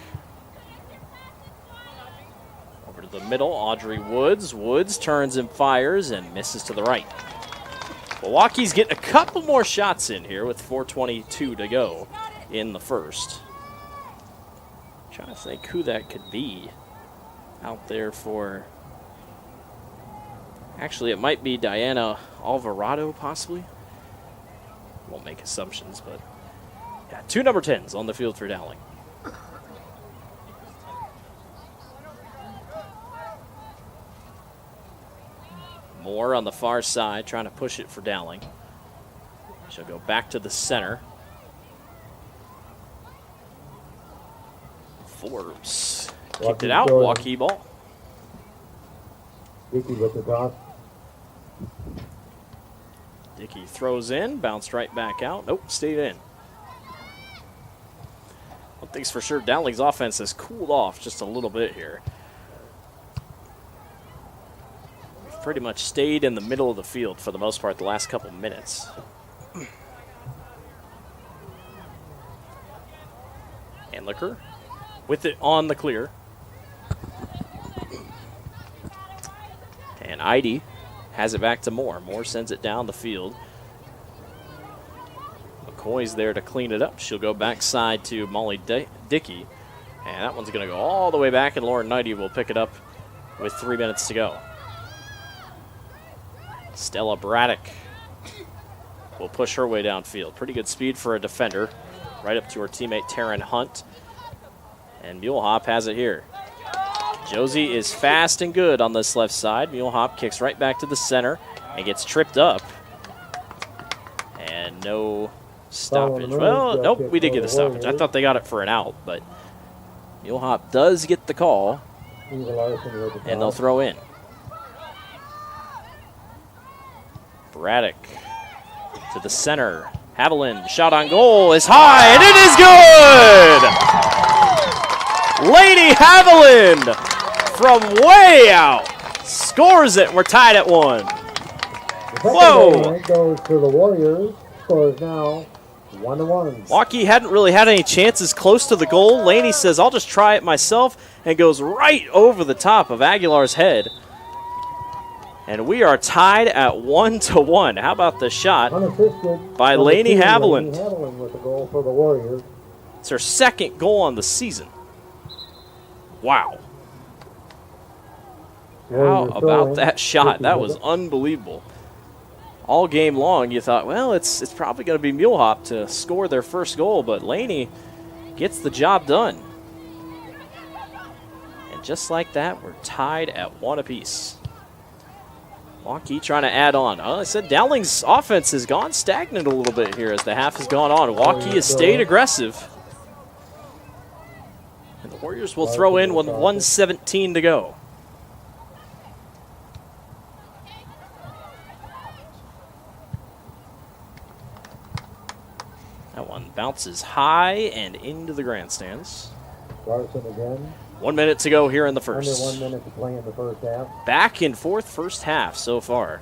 Over to the middle, Audrey Woods. Woods turns and fires and misses to the right. Waukee's getting a couple more shots in here with 4:22 to go in the first. Trying to think who that could be out there for. Actually, it might be Diana Alvarado, possibly. Won't make assumptions, but yeah, 2 number 10s on the field for Dowling. Moore on the far side, trying to push it for Dowling. She'll go back to the center. Forbes kicked it out. Waukee ball. Dickey with the toss. Dickey throws in, bounced right back out. Nope, stayed in. One thing's for sure, Dowling's offense has cooled off just a little bit here. We've pretty much stayed in the middle of the field for the most part the last couple minutes. Anliker with it on the clear. And Idy has it back to Moore. Moore sends it down the field. McCoy's there to clean it up. She'll go backside to Molly Dickey. And that one's going to go all the way back, and Lauren Knighty will pick it up with 3 minutes to go. Stella Braddock will push her way downfield. Pretty good speed for a defender. right up to her teammate Taryn Hunt. And Mulehop has it here. Josie is fast and good on this left side. Mulehop kicks right back to the center and gets tripped up. And no stoppage. Well, nope, we did get a stoppage. I thought they got it for an out, but Mulehop does get the call, and they'll throw in. Braddock to the center. Haviland, shot on goal is high, and it is good! Lady Haviland from way out scores it. We're tied at 1. Whoa! Goes to the Warriors. Score is now 1-1. Waukee hadn't really had any chances close to the goal. Laney says, I'll just try it myself, and goes right over the top of Aguilar's head. And we are tied at 1-1. How about the shot by Laney Haviland? With the goal for the Warriors. It's her second goal on the season. Wow. How about that shot? That was unbelievable. All game long, you thought, well, it's probably going to be Mulehop to score their first goal, but Laney gets the job done. And just like that, we're tied at 1 apiece. Waukee trying to add on. I said Dowling's offense has gone stagnant a little bit here as the half has gone on. Waukee has stayed aggressive. And the Warriors will throw in with 1:17 to go. That one bounces high and into the grandstands. Larson again. 1 minute to go here in the first. Under 1 minute to play in the first half. Back and forth first half so far.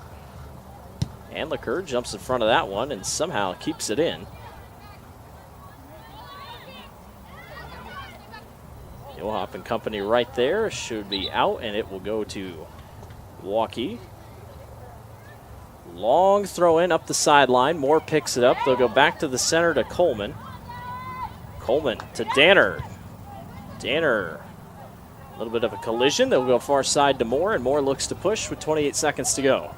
And Lacour jumps in front of that one and somehow keeps it in. Mulehop and company right there should be out, and it will go to Waukee. Long throw in up the sideline. Moore picks it up. They'll go back to the center to Coleman. Coleman to Danner. Danner. A little bit of a collision. They'll go far side to Moore, and Moore looks to push with 28 seconds to go.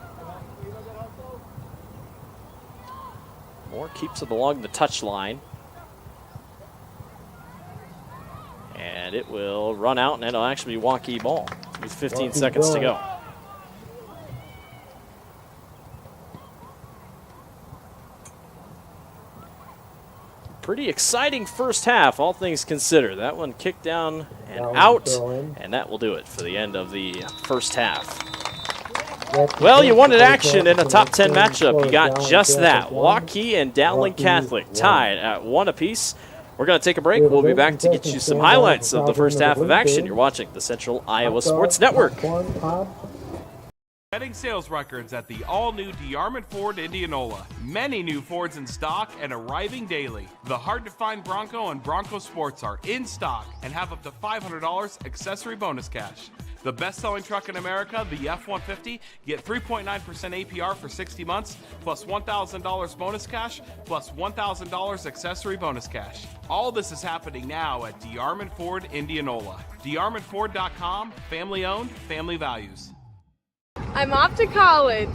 Moore keeps it along the touch line. And it will run out, and it'll actually be Waukee ball with 15 seconds to go. Pretty exciting first half, all things considered. That one kicked down and out, and that will do it for the end of the first half. Well, you wanted action in a top 10 matchup. You got just that. Waukee and Dowling Catholic tied at 1 apiece. We're going to take a break. We'll be back to get you some highlights of the first half of action. You're watching the Central Iowa Sports Network. Setting sales records at the all-new DeArmond Ford Indianola. Many new Fords in stock and arriving daily. The hard-to-find Bronco and Bronco Sports are in stock and have up to $500 accessory bonus cash. The best-selling truck in America, the F-150, get 3.9% APR for 60 months, plus $1,000 bonus cash, plus $1,000 accessory bonus cash. All this is happening now at DeArmond Ford Indianola. DeArmondFord.com, family-owned, family values. I'm off to college.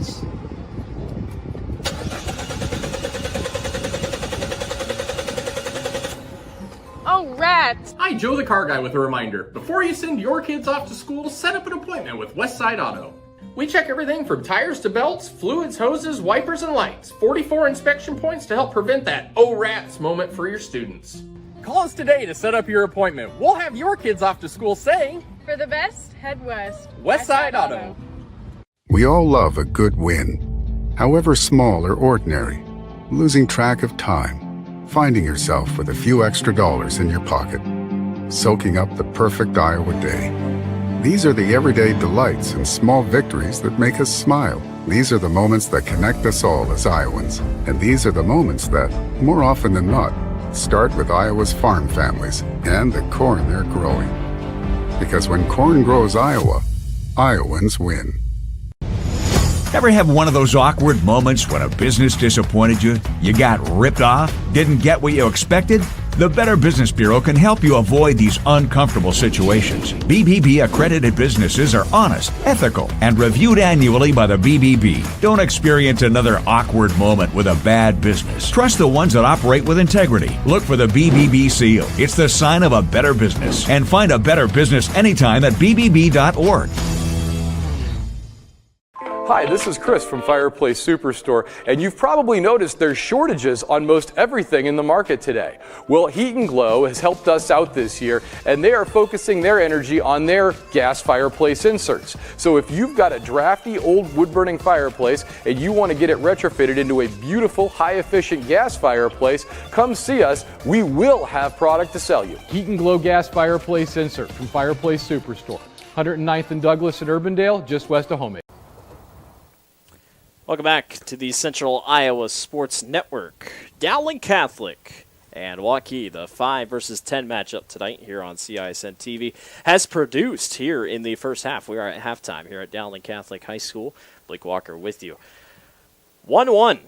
Oh, rats! Hi, Joe the Car Guy with a reminder. Before you send your kids off to school, set up an appointment with Westside Auto. We check everything from tires to belts, fluids, hoses, wipers, and lights. 44 inspection points to help prevent that oh rats moment for your students. Call us today to set up your appointment. We'll have your kids off to school saying, For the best, head west. Westside Auto. We all love a good win, however small or ordinary. Losing track of time, finding yourself with a few extra dollars in your pocket, soaking up the perfect Iowa day. These are the everyday delights and small victories that make us smile. These are the moments that connect us all as Iowans. And these are the moments that, more often than not, start with Iowa's farm families and the corn they're growing. Because when corn grows Iowa, Iowans win. Ever have one of those awkward moments when a business disappointed you? You got ripped off? Didn't get what you expected? The Better Business Bureau can help you avoid these uncomfortable situations. BBB accredited businesses are honest, ethical, and reviewed annually by the BBB. Don't experience another awkward moment with a bad business. Trust the ones that operate with integrity. Look for the BBB seal. It's the sign of a better business. And find a better business anytime at bbb.org. Hi, this is Chris from Fireplace Superstore, and you've probably noticed there's shortages on most everything in the market today. Well, Heat and Glow has helped us out this year, and they are focusing their energy on their gas fireplace inserts. So if you've got a drafty old wood-burning fireplace and you want to get it retrofitted into a beautiful, high-efficient gas fireplace, come see us. We will have product to sell you. Heat and Glow gas fireplace insert from Fireplace Superstore, 109th and Douglas at Urbandale, just west of Homemade. Welcome back to the Central Iowa Sports Network. Dowling Catholic and Waukee, the 5 versus 10 matchup tonight here on CISN TV, has produced here in the first half. We are at halftime here at Dowling Catholic High School. Blake Walker with you. 1-1.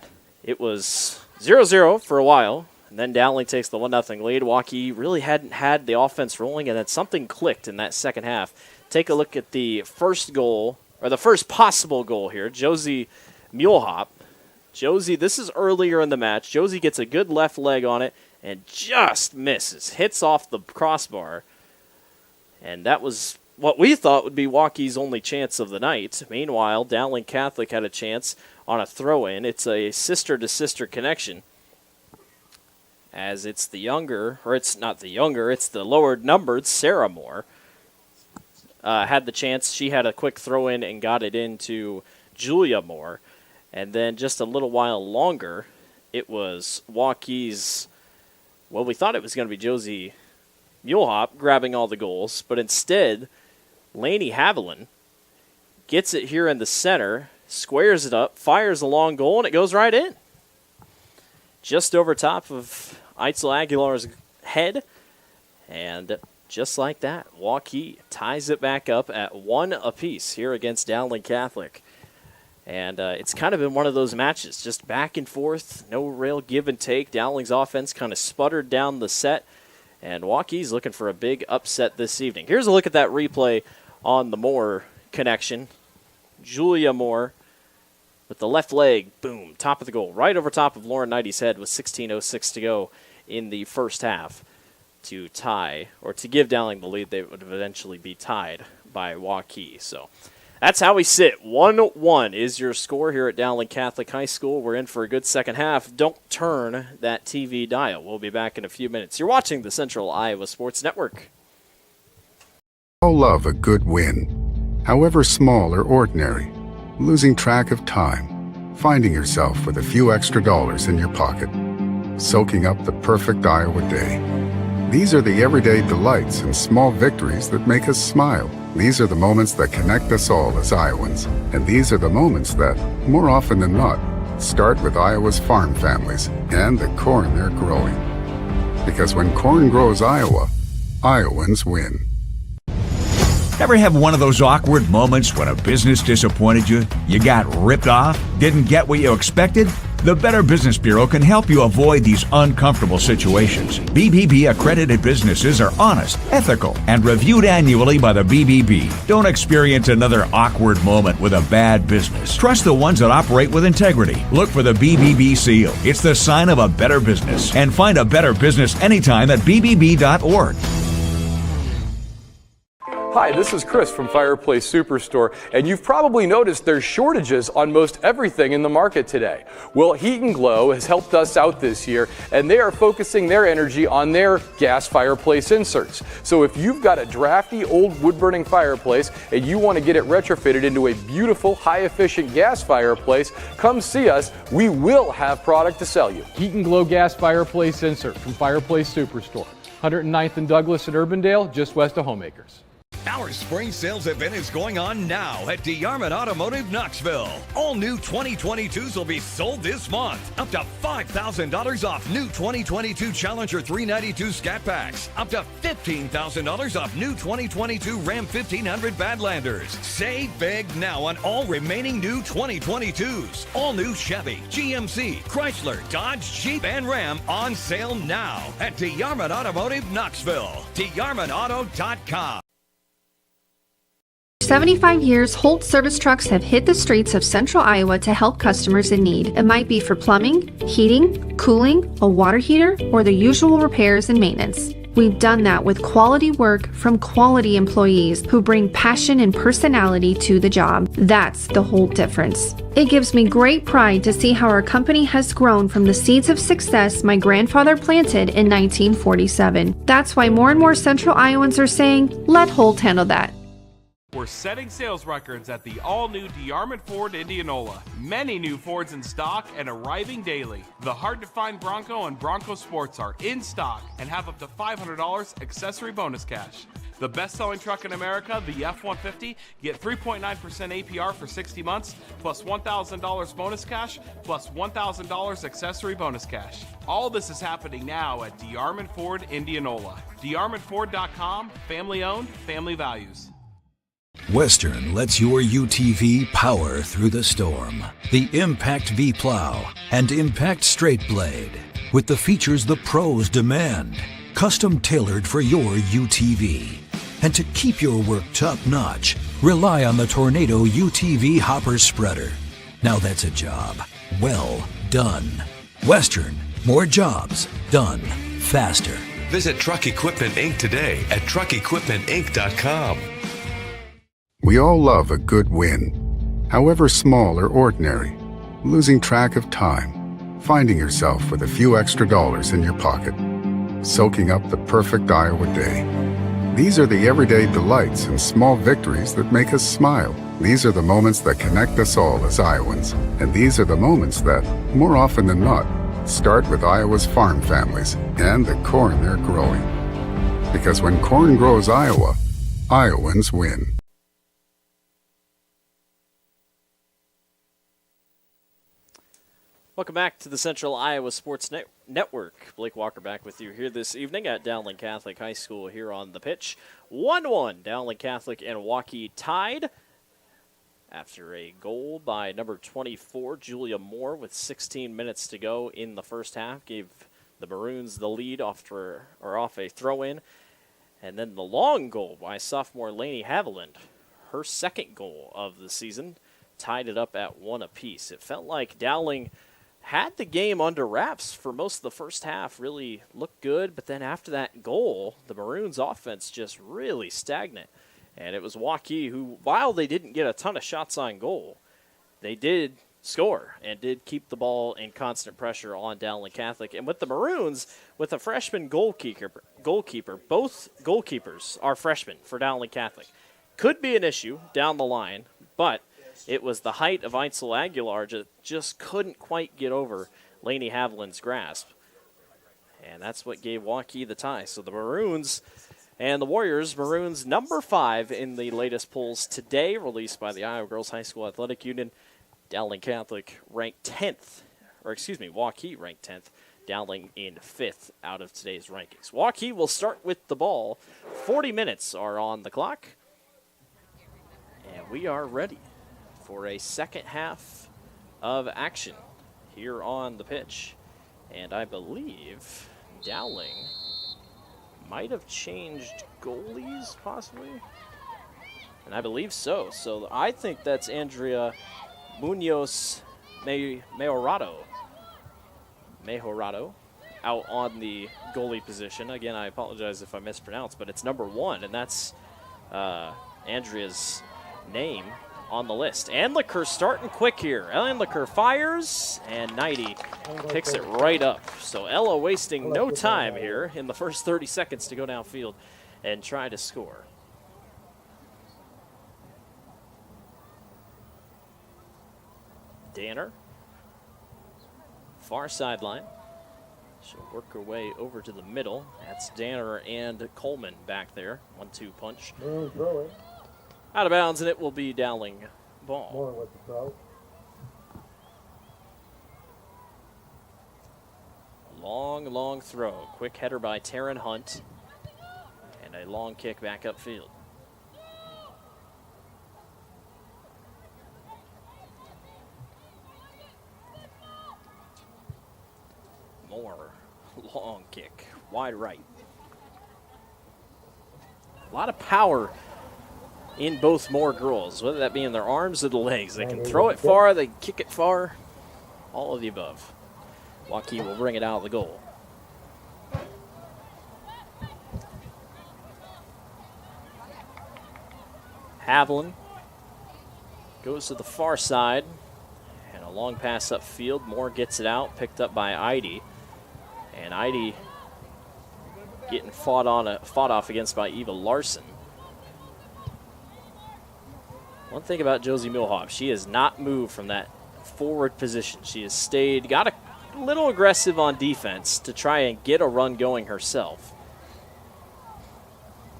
It was 0-0 for a while, and then Dowling takes the 1-0 lead. Waukee really hadn't had the offense rolling, and then something clicked in that second half. Take a look at the first goal, or the first possible goal here. Josie Mulehop. Josie, this is earlier in the match. Josie gets a good left leg on it and just misses. Hits off the crossbar. And that was what we thought would be Waukee's only chance of the night. Meanwhile, Dowling Catholic had a chance on a throw-in. It's a sister-to-sister connection. As it's the younger, or it's not the younger, it's the lower-numbered Sarah Moore. Had the chance. She had a quick throw-in and got it into Julia Moore. And then just a little while longer, it was Waukee's, well, we thought it was going to be Josie Mulehop grabbing all the goals, but instead, Lainey Haviland gets it here in the center, squares it up, fires a long goal, and it goes right in. Just over top of Eitzel Aguilar's head, and just like that, Waukee ties it back up at 1 apiece here against Dowling Catholic. And it's kind of been one of those matches, just back and forth, no real give and take. Dowling's offense kind of sputtered down the set, and Waukee's looking for a big upset this evening. Here's a look at that replay on the Moore connection. Julia Moore with the left leg, boom, top of the goal, right over top of Lauren Knighty's head with 16:06 to go in the first half to tie, or to give Dowling the lead. They would eventually be tied by Waukee. So that's how we sit. 1-1 is your score here at Dowling Catholic High School. We're in for a good second half. Don't turn that TV dial. We'll be back in a few minutes. You're watching the Central Iowa Sports Network. All love a good win, however small or ordinary. Losing track of time, finding yourself with a few extra dollars in your pocket, soaking up the perfect Iowa day. These are the everyday delights and small victories that make us smile. These are the moments that connect us all as Iowans. And these are the moments that, more often than not, start with Iowa's farm families and the corn they're growing. Because when corn grows Iowa, Iowans win. Ever have one of those awkward moments when a business disappointed you? You got ripped off? Didn't get what you expected? The Better Business Bureau can help you avoid these uncomfortable situations. BBB accredited businesses are honest, ethical, and reviewed annually by the BBB. Don't experience another awkward moment with a bad business. Trust the ones that operate with integrity. Look for the BBB seal. It's the sign of a better business. And find a better business anytime at bbb.org. Hi, this is Chris from Fireplace Superstore, and you've probably noticed there's shortages on most everything in the market today. Well, Heat and Glow has helped us out this year, and they are focusing their energy on their gas fireplace inserts. So if you've got a drafty old wood-burning fireplace and you want to get it retrofitted into a beautiful, high-efficient gas fireplace, come see us. We will have product to sell you. Heat and Glow gas fireplace insert from Fireplace Superstore, 109th and Douglas at Urbandale, just west of Homemakers. Our spring sales event is going on now at DeArmond Automotive Knoxville. All new 2022s will be sold this month. Up to $5,000 off new 2022 Challenger 392 Scat Packs. Up to $15,000 off new 2022 Ram 1500 Badlanders. Save big now on all remaining new 2022s. All new Chevy, GMC, Chrysler, Dodge, Jeep, and Ram on sale now at DeArmond Automotive Knoxville. DeArmondAuto.com. 75 years, Holt Service Trucks have hit the streets of central Iowa to help customers in need. It might be for plumbing, heating, cooling, a water heater, or the usual repairs and maintenance. We've done that with quality work from quality employees who bring passion and personality to the job. That's the Holt difference. It gives me great pride to see how our company has grown from the seeds of success my grandfather planted in 1947. That's why more and more central Iowans are saying, let Holt handle that. We're setting sales records at the all-new DeArmond Ford Indianola. Many new Fords in stock and arriving daily. The hard-to-find Bronco and Bronco Sports are in stock and have up to $500 accessory bonus cash. The best-selling truck in America, the F-150, get 3.9% APR for 60 months, plus $1,000 bonus cash, plus $1,000 accessory bonus cash. All this is happening now at DeArmond Ford Indianola. DeArmondFord.com, family-owned, family values. Western lets your UTV power through the storm. The Impact V Plow and Impact Straight Blade, with the features the pros demand, custom tailored for your UTV. And to keep your work top notch, rely on the Tornado UTV Hopper Spreader. Now that's a job well done. Western, more jobs done faster. Visit Truck Equipment Inc. today at truckequipmentinc.com. We all love a good win, however small or ordinary. Losing track of time, finding yourself with a few extra dollars in your pocket, soaking up the perfect Iowa day. These are the everyday delights and small victories that make us smile. These are the moments that connect us all as Iowans. And these are the moments that, more often than not, start with Iowa's farm families and the corn they're growing. Because when corn grows Iowa, Iowans win. Welcome back to the Central Iowa Sports Network. Blake Walker back with you here this evening at Dowling Catholic High School here on the pitch. 1-1, Dowling Catholic and Waukee tied after a goal by number 24, Julia Moore, with 16 minutes to go in the first half. Gave the Maroons the lead off a throw-in. And then the long goal by sophomore Lainey Haviland, her second goal of the season, tied it up at 1 apiece. It felt like Dowling had the game under wraps for most of the first half, really looked good, but then after that goal, the Maroons' offense just really stagnant. And it was Waukee who, while they didn't get a ton of shots on goal, they did score and did keep the ball in constant pressure on Dowling Catholic. And with the Maroons, with a freshman goalkeeper, both goalkeepers are freshmen for Dowling Catholic. Could be an issue down the line, but it was the height of Eitzel Aguilar that just couldn't quite get over Lainey Haviland's grasp. And that's what gave Waukee the tie. So the Maroons and the Warriors, Maroons number 5 in the latest polls today, released by the Iowa Girls High School Athletic Union. Dowling Catholic ranked 10th, Waukee ranked 10th. Dowling in 5th out of today's rankings. Waukee will start with the ball. 40 minutes are on the clock. And we are ready for a second half of action here on the pitch. And I believe Dowling might have changed goalies, possibly. And I believe so. So I think that's Andrea Munoz Mejorado out on the goalie position. Again, I apologize if I mispronounced, but it's number 1, and that's Andrea's name on the list. Andlicker starting quick here. Andlicker fires, and Knighty picks it right up. So Ella wasting no time here in the first 30 seconds to go downfield and try to score. Danner, far sideline. She'll work her way over to the middle. That's Danner and Coleman back there. 1-2 punch. Maroon throw it. Out of bounds, and it will be Dowling ball. Moore with the throw. Long throw. Quick header by Taryn Hunt. And a long kick back upfield. Moore. Long kick. Wide right. A lot of power in both Moore girls, whether that be in their arms or the legs. They can throw it far, they can kick it far. All of the above. Waukee will bring it out of the goal. Haviland goes to the far side. And a long pass upfield. Moore gets it out, picked up by Eide. And Eide getting fought off against by Eva Larson. One thing about Josie Milhoff, she has not moved from that forward position. She has stayed, got a little aggressive on defense to try and get a run going herself.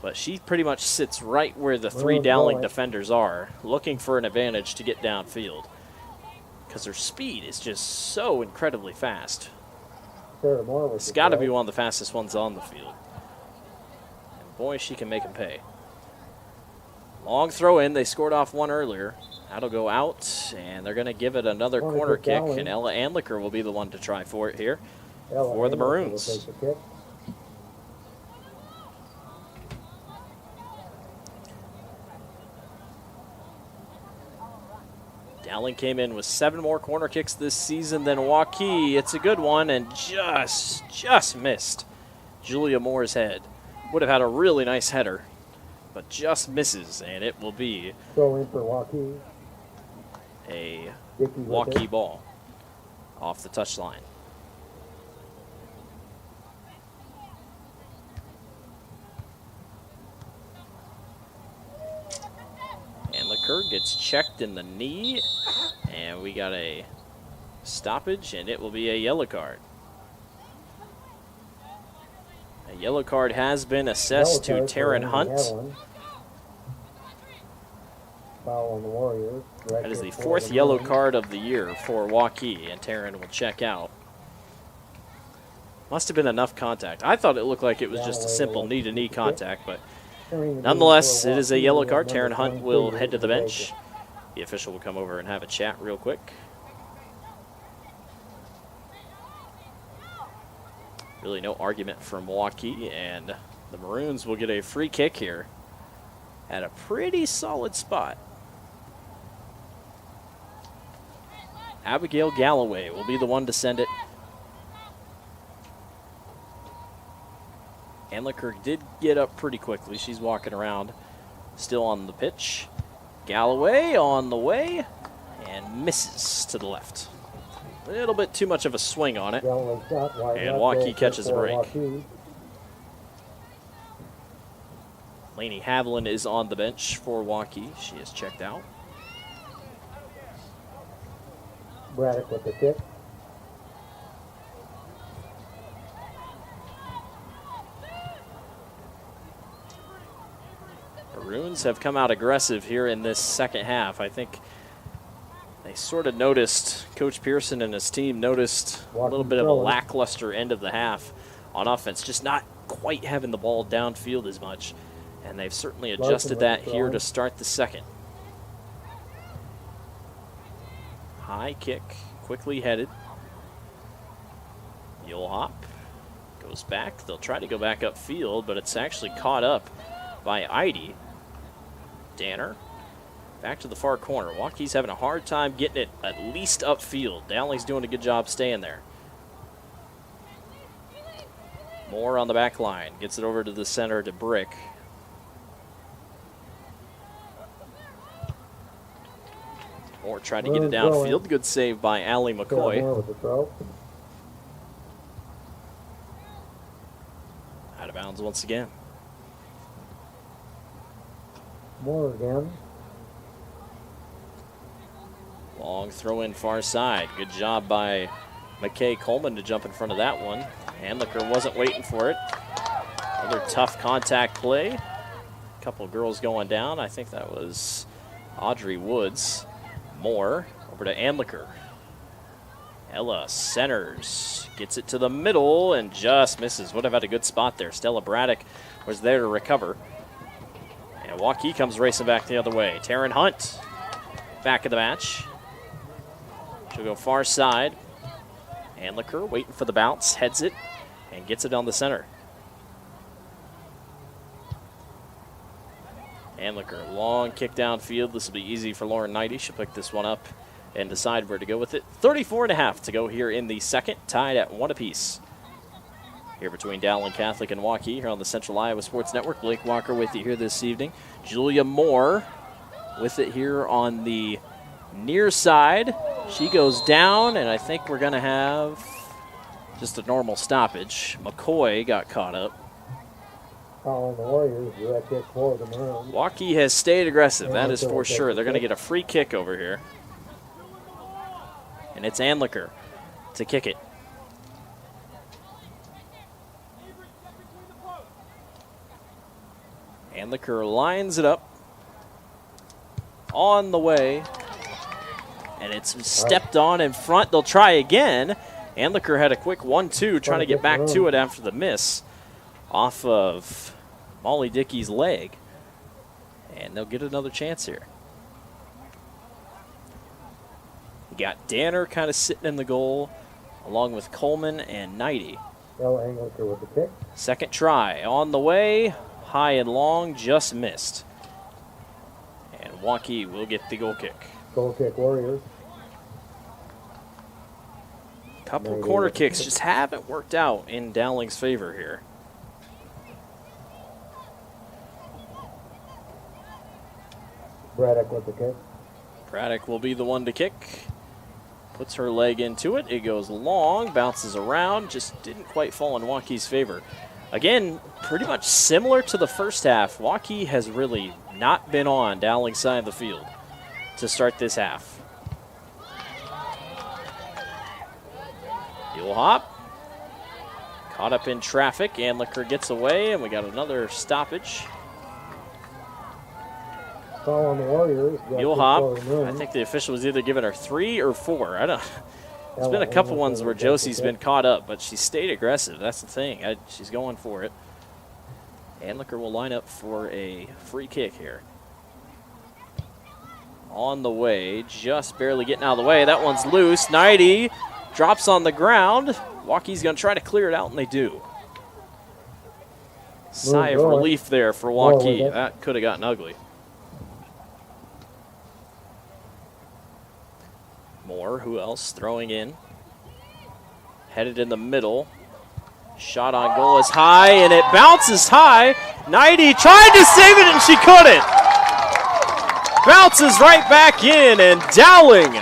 But she pretty much sits right where the three Dowling defenders are, looking for an advantage to get downfield. Because her speed is just so incredibly fast. It's got to be one of the fastest ones on the field. And boy, she can make them pay. Long throw in. They scored off one earlier. That'll go out, and they're going to give it another corner kick, and Ella Andlicker will be the one to try for it here for the Maroons. Dowling came in with 7 more corner kicks this season than Waukee. It's a good one, and just missed Julia Moore's head. Would have had a really nice header, but just misses, and it will be throw in for Waukee. A Waukee ball off the touchline. Andlicker gets checked in the knee, and we got a stoppage, and it will be a yellow card. A yellow card has been assessed to Taryn Hunt. Foul on the Warriors. That is the 4th yellow card of the year for Waukee, and Taryn will check out. Must have been enough contact. I thought it looked like it was just a simple knee-to-knee contact, but nonetheless, it is a yellow card. Taryn Hunt will head to the bench. The official will come over and have a chat real quick. Really no argument from Waukee, and the Maroons will get a free kick here at a pretty solid spot. Abigail Galloway will be the one to send it. Andlicker did get up pretty quickly. She's walking around, still on the pitch. Galloway on the way, and misses to the left. A little bit too much of a swing on it. And Waukee catches a break. Lainey Haviland is on the bench for Waukee. She is checked out. Braddock with the kick. Maroons have come out aggressive here in this second half. I think they sort of noticed, Coach Pearson and his team noticed a little bit of a lackluster end of the half on offense, just not quite having the ball downfield as much. And they've certainly adjusted that here to start the second. High kick, quickly headed. You'll hop, goes back. They'll try to go back upfield, but it's actually caught up by Eide. Danner back to the far corner. Waukee's having a hard time getting it at least upfield. Dowling's doing a good job staying there. Moore on the back line. Gets it over to the center to Brick. Moore tried to get it downfield. Good save by Allie McCoy. Out of bounds once again. Moore again. Long throw in far side. Good job by McKay Coleman to jump in front of that one. Handlicker wasn't waiting for it. Another tough contact play. A couple girls going down. I think that was Audrey Woods. Moore over to Handlicker. Ella centers, gets it to the middle and just misses. Would have had a good spot there. Stella Braddock was there to recover. And Waukee comes racing back the other way. Taryn Hunt back in the match. She'll go far side. Handlicker waiting for the bounce, heads it, and gets it down the center. Handlicker, long kick downfield. This will be easy for Lauren Knighty. She'll pick this one up and decide where to go with it. 34.5 to go here in the second, tied at 1 apiece. Here between Dowling Catholic and Waukee here on the Central Iowa Sports Network. Blake Walker with you here this evening. Julia Moore with it here on the near side. She goes down, and I think we're going to have just a normal stoppage. McCoy got caught up. On the Warriors, direct kick for the Maroons. Waukee has stayed aggressive, that is for sure. They're going to get a free kick over here. And it's Handlicker to kick it. Handlicker lines it up. On the way. And it's stepped on in front. They'll try again. Handlicker had a quick 1-2 trying to get back to it after the miss off of Molly Dickey's leg. And they'll get another chance here. You got Danner kind of sitting in the goal along with Coleman and Knighty. Handlicker with the kick. Second try on the way. High and long, just missed. And Waukee will get the goal kick. Goal kick, Warriors. Couple corner kicks just haven't worked out in Dowling's favor here. Braddock with the kick. Braddock will be the one to kick. Puts her leg into it. It goes long, bounces around, just didn't quite fall in Waukee's favor. Again, pretty much similar to the first half. Waukee has really not been on Dowling's side of the field to start this half. Heel hop. Caught up in traffic. Handlicker gets away, and we got another stoppage. Foul on the Warriors. Heel hop. I think the official was either giving her 3 or 4. I don't. There's been a couple ones where Josie's been caught up, but she stayed aggressive. That's the thing. She's going for it. Handlicker will line up for a free kick here. On the way, just barely getting out of the way. That one's loose. Knighty drops on the ground. Waukee's going to try to clear it out, and they do. Sigh of relief there for Waukee. That could have gotten ugly. Moore, who else? Throwing in. Headed in the middle. Shot on goal is high, and it bounces high. Knighty tried to save it, and she couldn't. Bounces right back in, and Dowling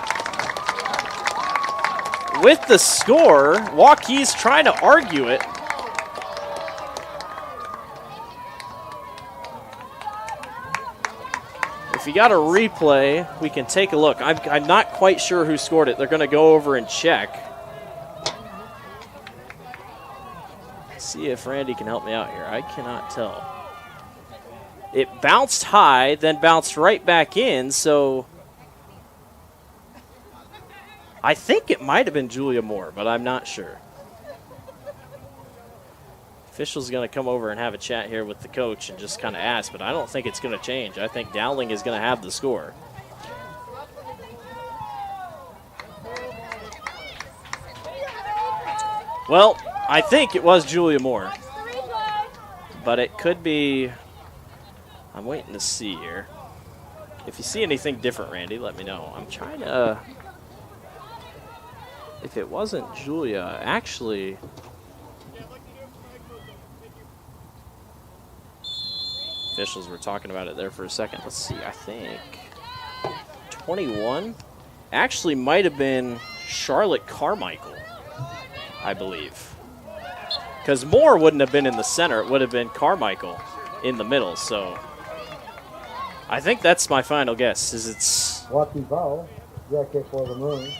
with the score. Waukee's trying to argue it. If you got a replay, we can take a look. I'm not quite sure who scored it. They're going to go over and check. See if Randy can help me out here. I cannot tell. It bounced high, then bounced right back in, so I think it might have been Julia Moore, but I'm not sure. Official's going to come over and have a chat here with the coach and just kind of ask, but I don't think it's going to change. I think Dowling is going to have the score. Well, I think it was Julia Moore, but it could be. I'm waiting to see here. If you see anything different, Randy, let me know. I'm trying to. If it wasn't Julia, actually. Officials were talking about it there for a second. Let's see. I think 21 actually might have been Charlotte Carmichael, I believe. Because Moore wouldn't have been in the center. It would have been Carmichael in the middle. So I think that's my final guess. Is it's Waukee foul. Direct kick for the Maroons.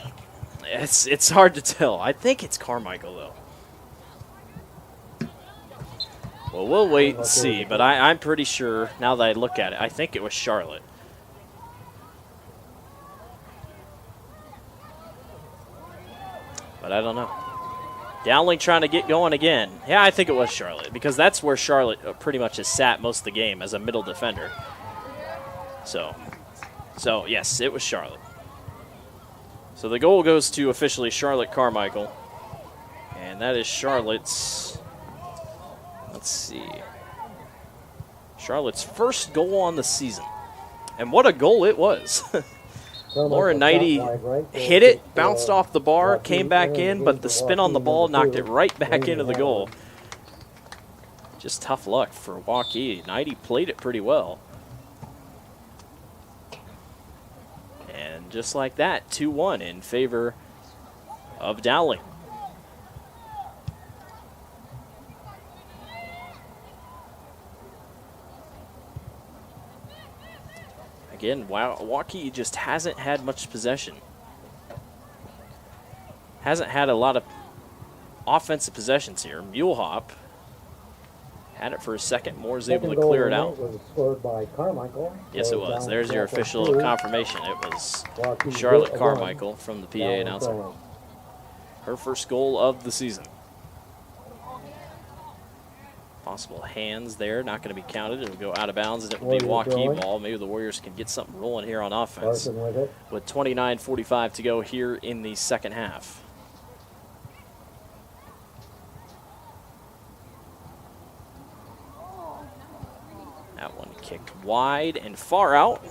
It's hard to tell. I think it's Carmichael though. Well, we'll wait and see, but I'm pretty sure, now that I look at it, I think it was Charlotte. But I don't know. Dowling trying to get going again. Yeah, I think it was Charlotte, because that's where Charlotte pretty much has sat most of the game, as a middle defender. So yes, it was Charlotte. So the goal goes to officially Charlotte Carmichael. And that is Charlotte's, let's see, Charlotte's first goal on the season. And what a goal it was. Lauren Knighty hit it, bounced off the bar, came back in, but the spin on the ball knocked it right back into the goal. Just tough luck for Waukee. Knighty played it pretty well. And just like that, 2-1 in favor of Dowling. Again, Waukee just hasn't had much possession. Hasn't had a lot of offensive possessions here. Mulehop had it for a second. Moore's able to clear it out. Was scored by Carmichael. Yes, it was. There's your official confirmation. It was Charlotte Carmichael from the PA announcer. Her first goal of the season. Possible hands there, not going to be counted. It'll go out of bounds, and it will be Waukee ball. Maybe the Warriors can get something rolling here on offense. With 29:45 to go here in the second half. That one kicked wide and far out.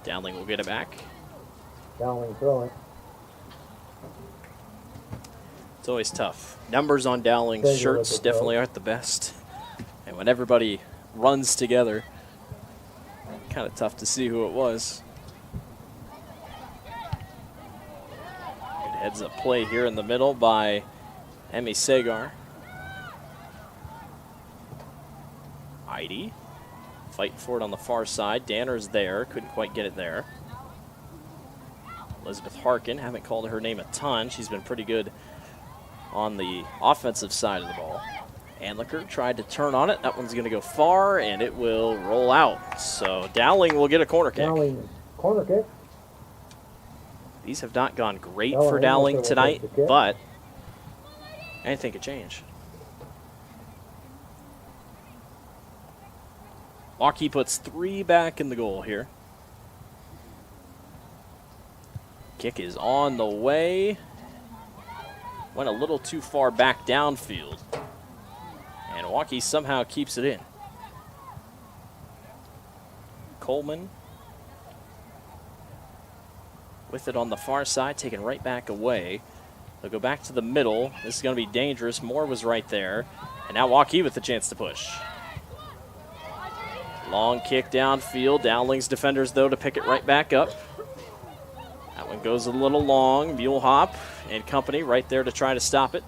Dowling will get it back. Dowling throwing. It's always tough. Numbers on Dowling's shirts definitely aren't the best. And when everybody runs together, kind of tough to see who it was. Good heads-up play here in the middle by Emmy Sagar. Heidi fighting for it on the far side. Danner's there. Couldn't quite get it there. Elizabeth Harkin, haven't called her name a ton. She's been pretty good on the offensive side of the ball. Anliker tried to turn on it. That one's going to go far, and it will roll out. So Dowling will get a corner kick. Dowling corner kick. These have not gone great for Dowling tonight, but anything could change. Waukee puts 3 back in the goal here. Kick is on the way. Went a little too far back downfield. And Waukee somehow keeps it in. Coleman with it on the far side, taken right back away. They'll go back to the middle. This is going to be dangerous. Moore was right there. And now Waukee with the chance to push. Long kick downfield. Dowling's defenders, though, to pick it right back up. That one goes a little long. Mulehop and company right there to try to stop it.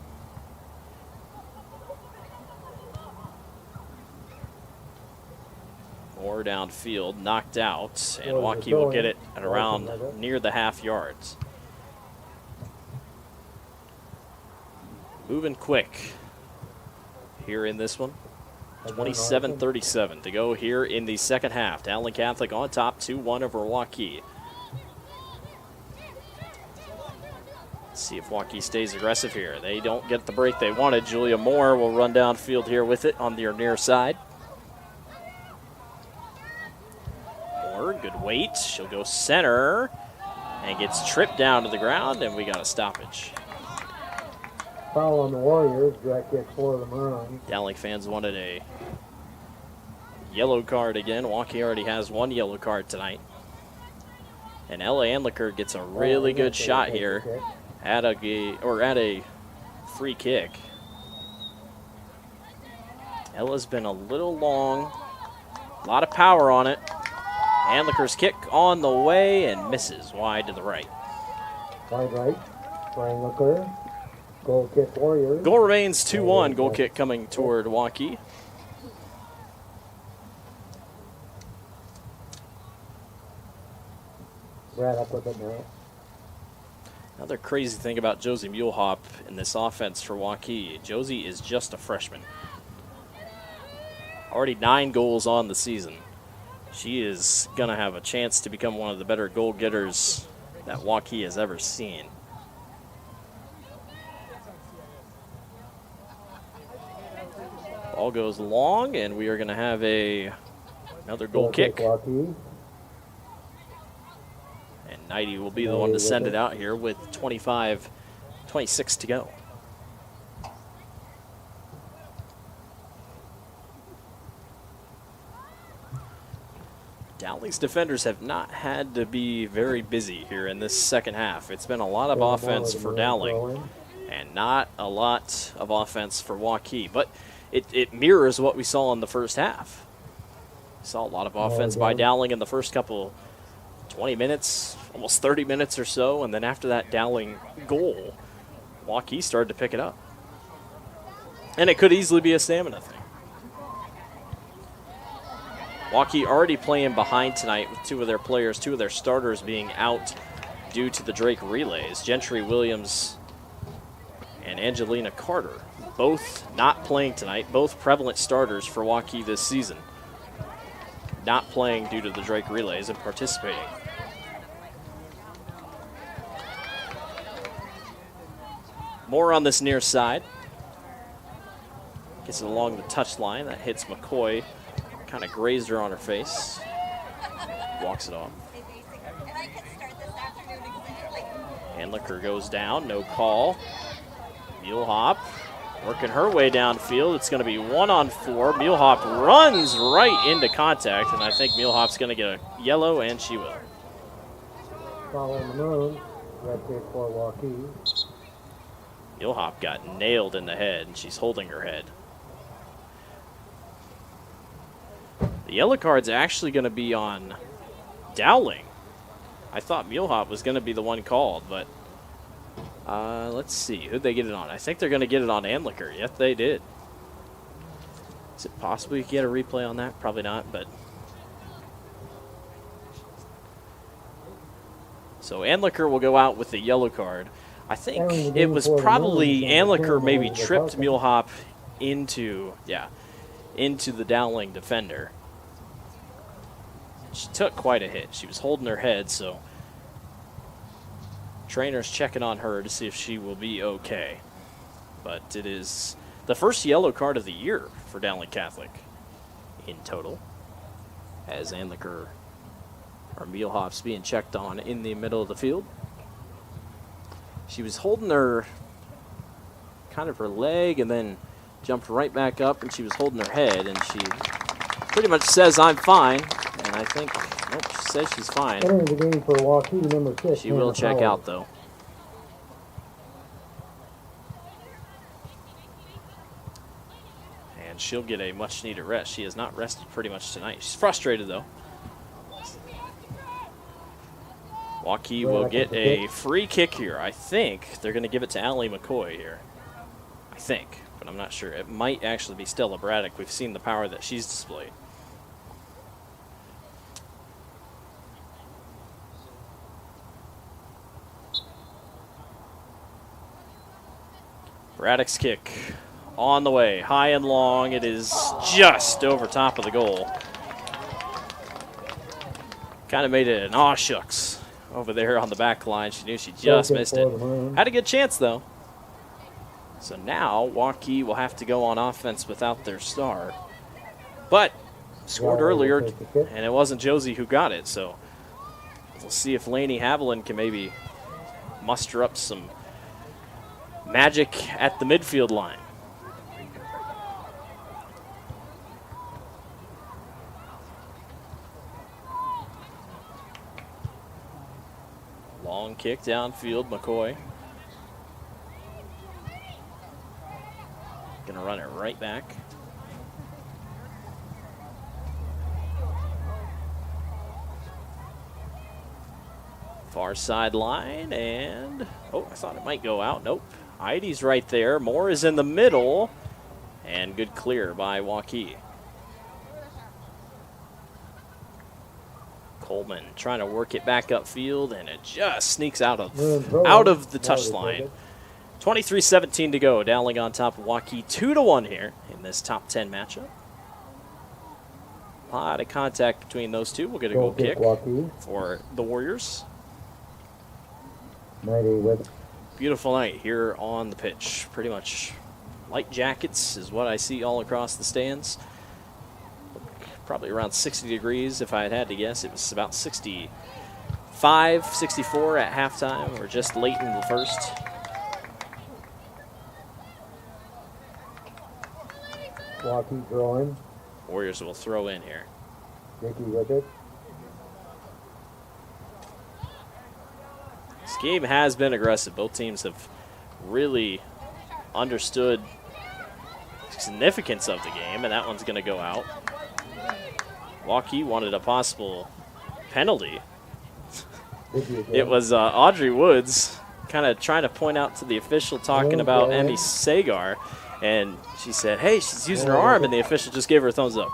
More downfield, knocked out, and Waukee will get it at around near the half yards. Moving quick here in this one. 27-37 to go here in the second half. Dowling Catholic on top, 2-1 over Waukee. Let's see if Waukee stays aggressive here. They don't get the break they wanted. Julia Moore will run downfield here with it on their near side. Moore, good weight. She'll go center and gets tripped down to the ground, and we got a stoppage. Foul on the Warriors. Direct kick for the Maroons. Dowling fans wanted a yellow card again. Waukee already has 1 yellow card tonight. And Ella Anliker gets a really good shot here at a free kick. Ella's been a little long. A lot of power on it. Anliker's kick on the way and misses wide to the right. Wide right. Anliker. Goal kick Warriors. Goal remains 2-1. Goal kick coming toward Waukee. Right up with it now. Another crazy thing about Josie Mulehop in this offense for Waukee. Josie is just a freshman. Already 9 goals on the season. She is going to have a chance to become one of the better goal getters that Waukee has ever seen. Ball goes long, and we are going to have another goal kick. And Knighty will be the one to send it out here with 26 to go. Dowling's defenders have not had to be very busy here in this second half. It's been a lot of offense for Dowling and not a lot of offense for Waukee. But it mirrors what we saw in the first half. We saw a lot of offense by Dowling in the first couple 20 minutes, almost 30 minutes or so. And then after that Dowling goal, Waukee started to pick it up. And it could easily be a stamina thing. Waukee already playing behind tonight with 2 of their players, 2 of their starters being out due to the Drake relays. Gentry Williams and Angelina Carter, both not playing tonight, both prevalent starters for Waukee this season. Not playing due to the Drake relays and participating. More on this near side. Gets it along the touch line. That hits McCoy. Kind of grazed her on her face. Walks it off. Handlicker goes down, no call. Muehlhop working her way downfield. It's going to be 1-on-4. Muehlhop runs right into contact, and I think Muehlhop's going to get a yellow, and she will. Following the moon, red kick for Waukee. Muehlhop got nailed in the head, and she's holding her head. The yellow card's actually going to be on Dowling. I thought Muehlhop was going to be the one called, but let's see. Who'd they get it on? I think they're going to get it on Andlicker. Yep, they did. Is it possible you can get a replay on that? Probably not, but. So Andlicker will go out with the yellow card. I think it was probably Andlicker maybe tripped Muehlhop into the Dowling defender. She took quite a hit. She was holding her head, so trainer's checking on her to see if she will be okay. But it is the first yellow card of the year for Dowling Catholic in total, as Andlicker or Muehlhop's being checked on in the middle of the field. She was holding her leg and then jumped right back up, and she was holding her head, and she pretty much says, "I'm fine." And I think, nope, she says she's fine. Entering the game for Waukee, number 6. She will check out, though. And she'll get a much-needed rest. She has not rested pretty much tonight. She's frustrated, though. Waukee will get a free kick here. I think they're going to give it to Allie McCoy here. I think, but I'm not sure. It might actually be Stella Braddock. We've seen the power that she's displayed. Braddock's kick on the way, high and long. It is just over top of the goal. Kind of made it an aw shucks over there on the back line. She knew she just missed it. Had a good chance, though. So now Waukee will have to go on offense without their star. But scored earlier, and it wasn't Josie who got it. So we'll see if Lainey Haviland can maybe muster up some magic at the midfield line. Long kick downfield, McCoy. Gonna run it right back. Far sideline, and oh, I thought it might go out. Nope. Heidi's right there. Moore is in the middle, and good clear by Waukee. Coleman trying to work it back upfield, and it just sneaks out of the touch line. 23-17 to go. Dowling on top of Waukee, 2-1 here in this top 10 matchup. A lot of contact between those two. We'll get a goal kick Waukee. for the Warriors. 90 with Beautiful night here on the pitch. Pretty much light jackets is what I see all across the stands. Probably around 60 degrees if I had to guess. It was about 65, 64 at halftime, or just late in the first. Waukee throwing. Warriors will throw in here. Dickey with it. This game has been aggressive. Both teams have really understood the significance of the game, and that one's going to go out. Waukee wanted a possible penalty. It was Audrey Woods kind of trying to point out to the official talking about Emmy Sagar, and she said, hey, she's using her arm, and the official just gave her a thumbs up.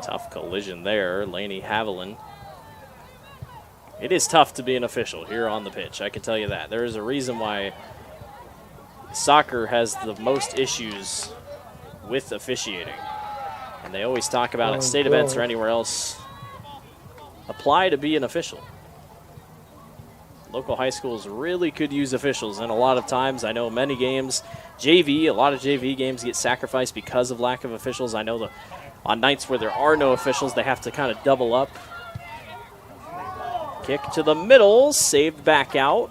Tough collision there, Lainey Haviland. It is tough to be an official here on the pitch, I can tell you that. There is a reason why soccer has the most issues with officiating. And they always talk about at state events or anywhere else, apply to be an official. Local high schools really could use officials, and a lot of times, I know many games, a lot of JV games get sacrificed because of lack of officials. I know on nights where there are no officials, they have to kind of double up. Kick to the middle, saved back out.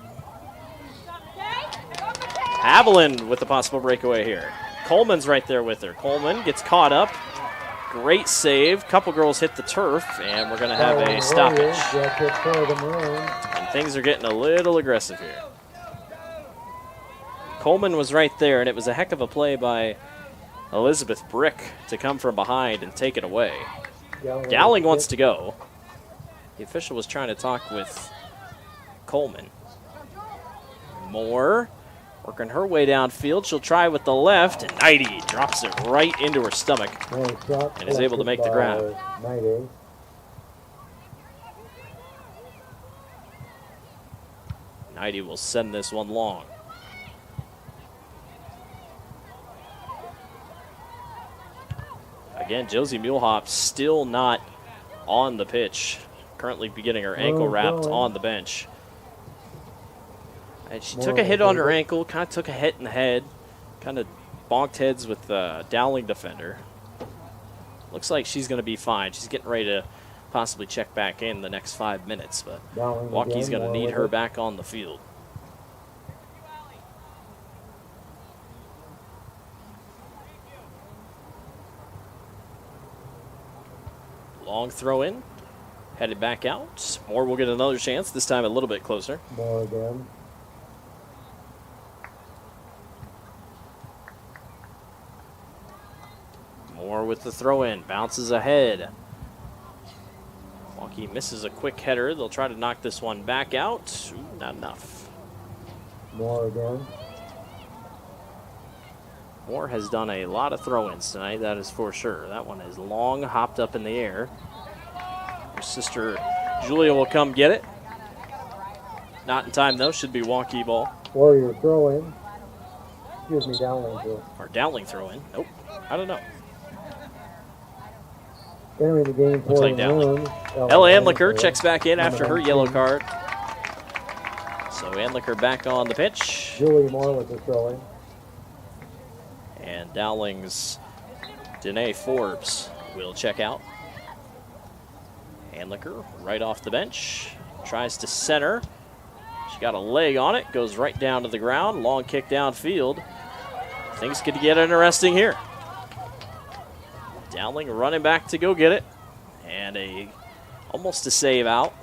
Haviland with the possible breakaway here. Coleman's right there with her. Coleman gets caught up. Great save. Couple girls hit the turf, and we're going to have a stoppage. And things are getting a little aggressive here. Coleman was right there, and it was a heck of a play by Elizabeth Brick to come from behind and take it away. Dowling wants to go. The official was trying to talk with Coleman. Moore working her way downfield. She'll try with the left, and Nighty drops it right into her stomach and is able to make the grab. Nighty will send this one long. Again, Josie Muehlhop still not on the pitch. Currently getting her ankle wrapped on the bench. And she took a hit on her ankle, kind of took a hit in the head, kind of bonked heads with the Dowling defender. Looks like she's going to be fine. She's getting ready to possibly check back in the next 5 minutes, but Waukee's going to need her back on the field. Long throw in, headed back out. Moore will get another chance, this time a little bit closer. More again. Moore with the throw in, bounces ahead. Waukee misses a quick header. They'll try to knock this one back out. Ooh, not enough. More again. Moore has done a lot of throw-ins tonight, that is for sure. That one is long, hopped up in the air. Her sister Julia will come get it. Not in time, though. Should be Waukee ball. Warrior throw-in. Excuse me, Dowling throw. Or Dowling throw-in. Nope. I don't know. Entering the game for looks like Dowling. Ella Andlicker checks back in after her yellow card. So Andlicker back on the pitch. Julie Moore with the throw-in. And Dowling's Danae Forbes will check out. Andlicker right off the bench. Tries to center. She got a leg on it. Goes right down to the ground. Long kick downfield. Things could get interesting here. Dowling running back to go get it. And almost a save out.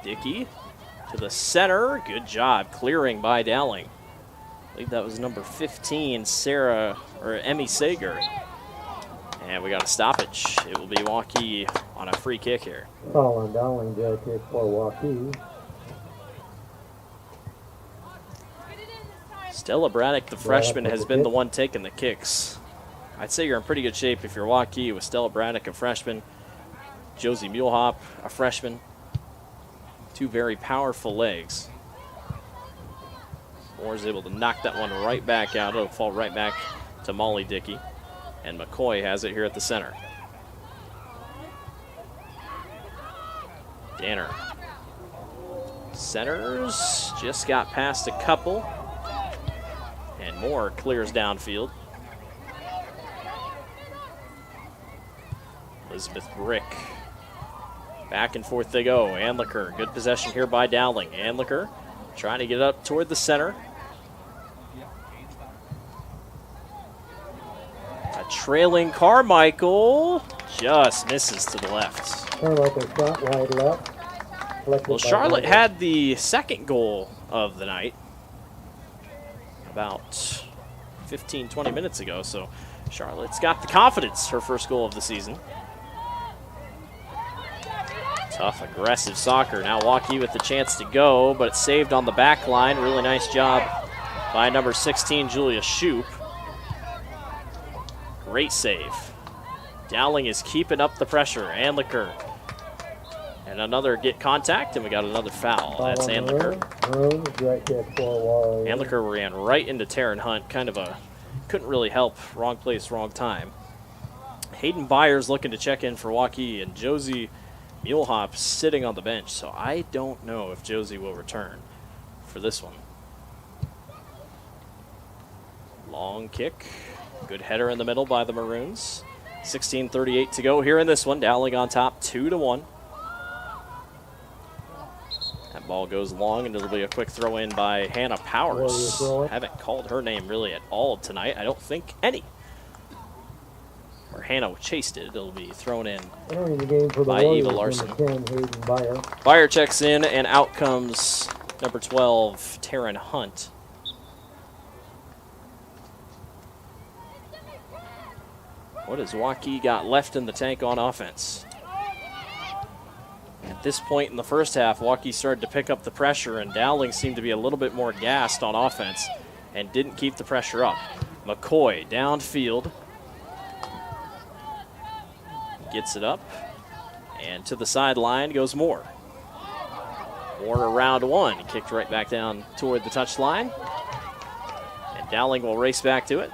Dickey to the center. Good job clearing by Dowling. I believe that was number 15, Emmy Sager. And we got a stoppage. It will be Waukee on a free kick here. Foul on Dowling, jail kick for Waukee. Stella Braddock, the freshman, has been the one taking the kicks. I'd say you're in pretty good shape if you're Waukee with Stella Braddock, a freshman, Josie Muehlhop, a freshman. Two very powerful legs. Moore's able to knock that one right back out. It'll fall right back to Molly Dickey. And McCoy has it here at the center. Danner. Centers, just got past a couple. And Moore clears downfield. Elizabeth Brick. Back and forth they go. Anliker, good possession here by Dowling. Anliker trying to get up toward the center. A trailing Carmichael just misses to the left. Carmichael shot wide left. Well, Charlotte had the second goal of the night about 15, 20 minutes ago, so Charlotte's got the confidence, her first goal of the season. Tough, aggressive soccer. Now Waukee with the chance to go, but it's saved on the back line. Really nice job by number 16, Julia Shoup. Great save. Dowling is keeping up the pressure. Anliker. And another get contact, and we got another foul. That's Anliker. Anliker ran right into Taryn Hunt. Kind of a, couldn't really help. Wrong place, wrong time. Hayden Byers looking to check in for Waukee, and Josie Mulehop sitting on the bench, so I don't know if Josie will return for this one. Long kick. Good header in the middle by the Maroons. 16:38 to go here in this one. Dowling on top, 2-1. That ball goes long, and it'll be a quick throw in by Hannah Powers. Haven't called her name really at all tonight. I don't think any. Where Hannah chased it, it'll be thrown in by Eva Larson. Byer checks in, and out comes number 12, Taryn Hunt. What has Waukee got left in the tank on offense? At this point in the first half, Waukee started to pick up the pressure, and Dowling seemed to be a little bit more gassed on offense and didn't keep the pressure up. McCoy downfield. Gets it up, and to the sideline goes Moore. Moore around one, kicked right back down toward the touchline, and Dowling will race back to it.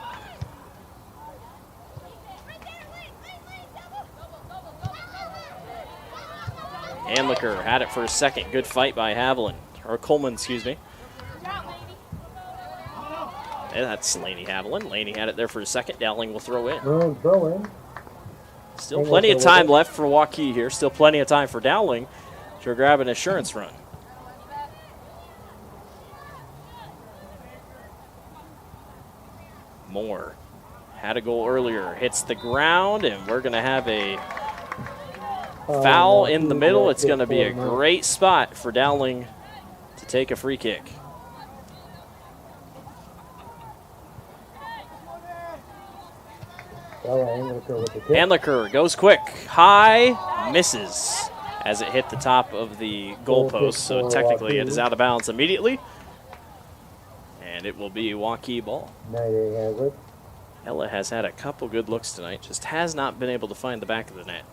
Anliker had it for a second. Good fight by Coleman, excuse me. And that's Laney Haviland. Laney had it there for a second. Dowling will throw in. Still plenty of time left for Waukee here. Still plenty of time for Dowling to grab an assurance run. Moore had a goal earlier. Hits the ground, and we're going to have a foul in the middle. It's going to be a great spot for Dowling to take a free kick. Anliker goes quick, high, misses as it hit the top of the goalpost. So technically it is out of bounds immediately. And it will be Waukee ball. Ella has had a couple good looks tonight, just has not been able to find the back of the net.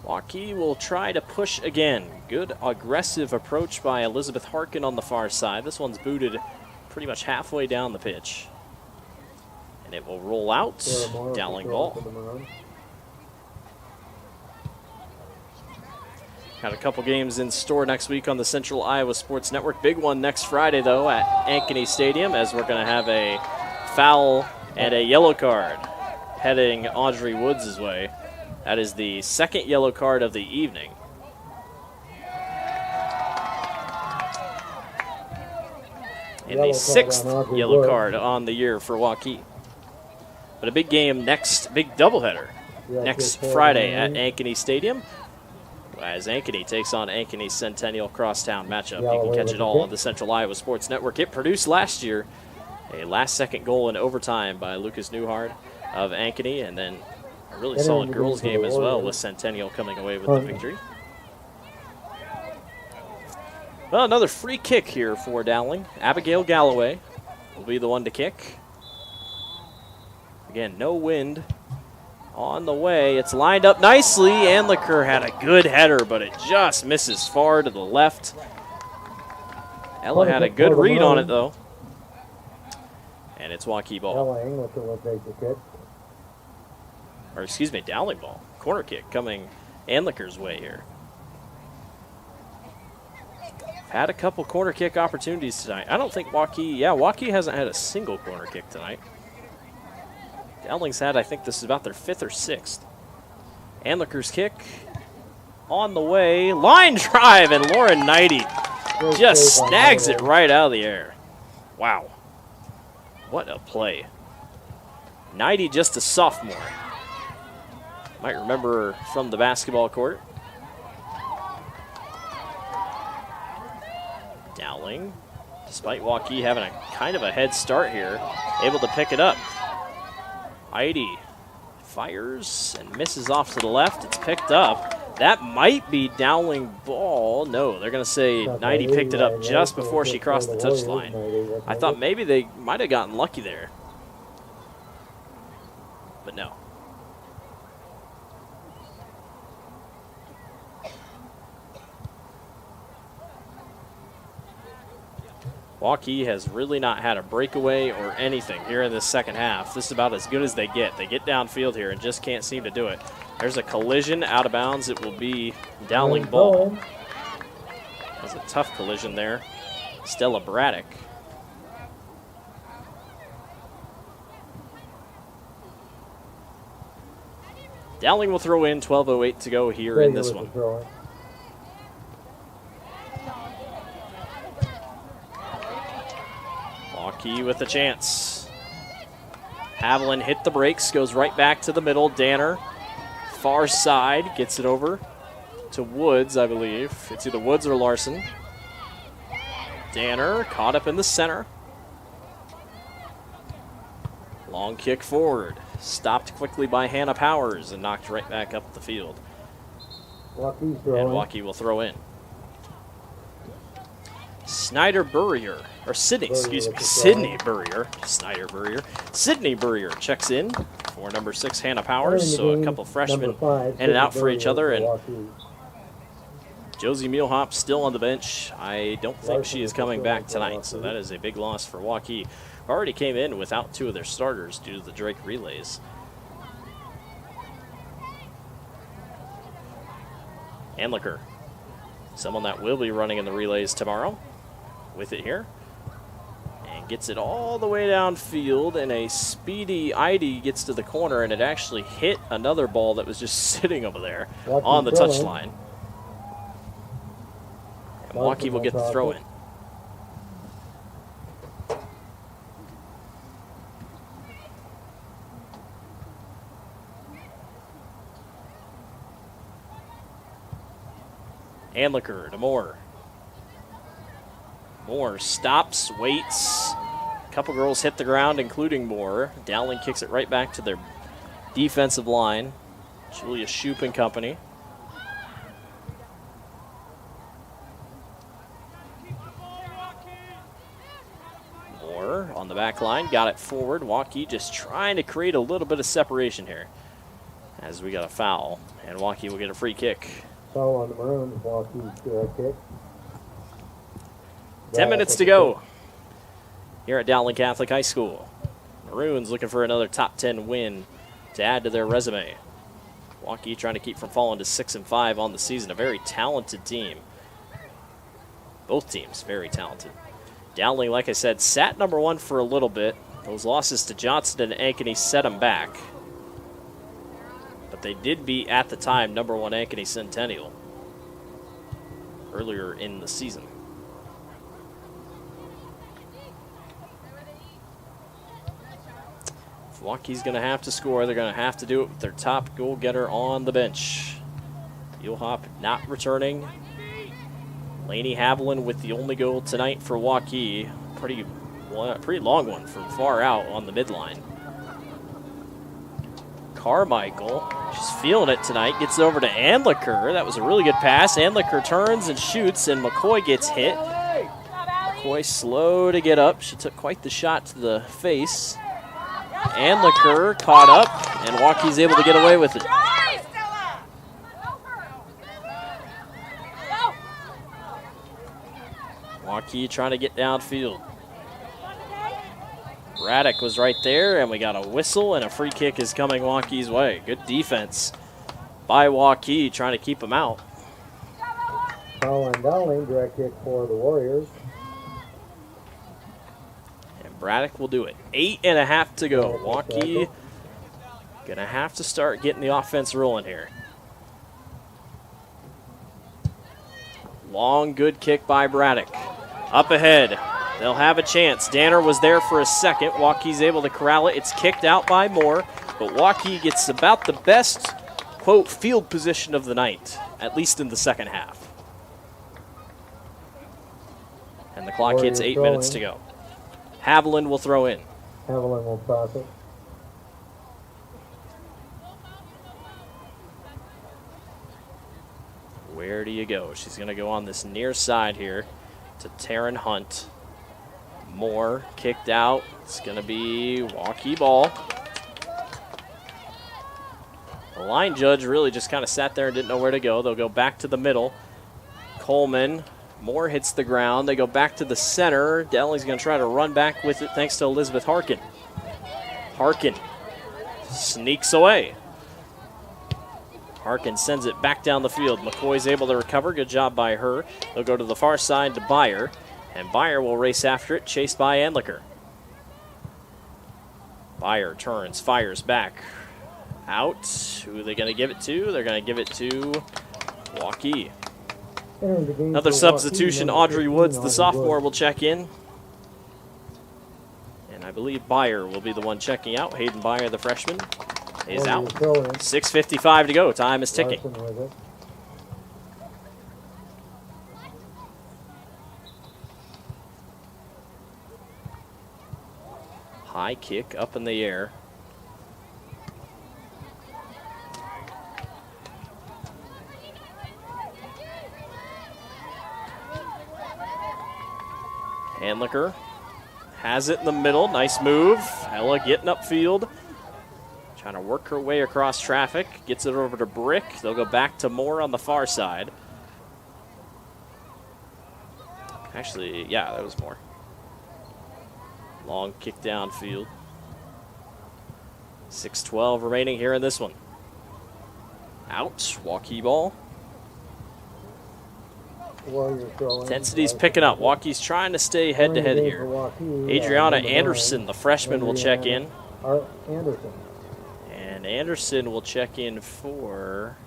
Waukee will try to push again. Good aggressive approach by Elizabeth Harkin on the far side. This one's booted pretty much halfway down the pitch. And it will roll out. Dowling ball. Got a couple games in store next week on the Central Iowa Sports Network. Big one next Friday, though, at Ankeny Stadium, as we're going to have a foul and a yellow card heading Audrey Woods' way. That is the second yellow card of the evening. And the sixth yellow card on the year for Waukee. But a big game next, big doubleheader next Friday at Ankeny Stadium, as Ankeny takes on Ankeny Centennial Crosstown matchup. You can catch it all on the Central Iowa Sports Network. It produced last year a last-second goal in overtime by Lucas Newhard of Ankeny, and then a really solid girls game as well, with Centennial coming away with the victory. Well, another free kick here for Dowling. Abigail Galloway will be the one to kick. Again, no wind on the way. It's lined up nicely. Andlicker had a good header, but it just misses far to the left. Ella had a good read on it, though. And it's Waukee ball. Ella Andlicker will take the kick. Or excuse me, Dowling ball. Corner kick coming Andlicker's way here. Had a couple corner kick opportunities tonight. I don't think Waukee hasn't had a single corner kick tonight. Dowling's had, I think this is about their 5th or 6th. Andlicker's kick on the way. Line drive, and Lauren Knighty just snags it right out of the air. Wow. What a play. Knighty, just a sophomore. Might remember her from the basketball court. Dowling, despite Waukee having a kind of a head start here, able to pick it up. Heidi fires and misses off to the left. It's picked up. That might be Dowling ball. No, they're going to say Knighty picked it up just before she crossed the touchline. I thought maybe they might have gotten lucky there. But no. Waukee has really not had a breakaway or anything here in this second half. This is about as good as they get. They get downfield here and just can't seem to do it. There's a collision out of bounds. It will be Dowling ball. That's a tough collision there. Stella Braddock. Dowling will throw in. 12:08 to go here in this one. Waukee with a chance. Haviland hit the brakes, goes right back to the middle. Danner, far side, gets it over to Woods, I believe. It's either Woods or Larson. Danner caught up in the center. Long kick forward. Stopped quickly by Hannah Powers and knocked right back up the field. And Waukee will throw in. Snyder Burrier, or Sydney, excuse me, Sydney Burrier, Snyder Burrier. Sydney Burrier checks in for number 6, Hannah Powers. So a couple freshmen in and out for each other. And Josie Muehlhop still on the bench. I don't think she is coming back tonight, so that is a big loss for Waukee. Already came in without 2 of their starters due to the Drake relays. Andlicker, someone that will be running in the relays tomorrow, with it here. And gets it all the way downfield, and a speedy ID gets to the corner, and it actually hit another ball that was just sitting over there on the touchline. And Waukee will get the throw in. Andlicker to Moore. Moore stops, waits. A couple girls hit the ground, including Moore. Dowling kicks it right back to their defensive line. Julia Shoup and company. Moore on the back line, got it forward. Waukee just trying to create a little bit of separation here as we got a foul, and Waukee will get a free kick. Foul on the Maroons, Waukee's kick. 10 minutes to go here at Dowling Catholic High School. Maroons looking for another top 10 win to add to their resume. Waukee trying to keep from falling to 6-5 on the season. A very talented team. Both teams very talented. Dowling, like I said, sat number 1 for a little bit. Those losses to Johnston and Ankeny set them back. But they did beat, at the time, number 1 Ankeny Centennial earlier in the season. If Waukee's going to have to score, they're going to have to do it with their top goal getter on the bench. Muehlhop not returning. Lainey Haviland with the only goal tonight for Waukee. Pretty long one from far out on the midline. Carmichael, she's feeling it tonight, gets over to Andlicker. That was a really good pass. Andlicker turns and shoots, and McCoy gets hit. McCoy slow to get up. She took quite the shot to the face. Andlicker caught up, and Waukee's able to get away with it. Waukee trying to get downfield. Braddock was right there, and we got a whistle, and a free kick is coming Waukee's way. Good defense by Waukee, trying to keep him out. Foul on Dowling, direct kick for the Warriors. And Braddock will do it. 8.5 to go. Waukee gonna have to start getting the offense rolling here. Long, good kick by Braddock. Up ahead. They'll have a chance. Danner was there for a second. Waukee's able to corral it. It's kicked out by Moore, but Waukee gets about the best, quote, field position of the night, at least in the second half. And the clock hits 8 minutes to go. Haviland will throw in. Haviland will toss it. Where do you go? She's going to go on this near side here to Taryn Hunt. Moore kicked out. It's going to be Waukee ball. The line judge really just kind of sat there and didn't know where to go. They'll go back to the middle. Coleman. Moore hits the ground. They go back to the center. Dowling's going to try to run back with it thanks to Elizabeth Harkin. Harkin sneaks away. Harkin sends it back down the field. McCoy's able to recover. Good job by her. They'll go to the far side to Byer, and Byer will race after it, chased by Andlicker. Byer turns, fires back. Out. Who are they going to give it to? They're going to give it to Waukee. Another substitution. Audrey Woods, the sophomore, will check in. And I believe Byer will be the one checking out. Hayden Byer, the freshman, is out. 6:55 to go. Time is ticking. High kick up in the air. Andlicker has it in the middle. Nice move. Ella getting upfield. Trying to work her way across traffic. Gets it over to Brick. They'll go back to Moore on the far side. Actually, yeah, that was Moore. Long kick downfield. 6:12 remaining here in this one. Out. Waukee ball. Intensity's picking up. Waukee's trying to stay head-to-head here. Adriana Anderson, the freshman, will check in. And Anderson will check in for,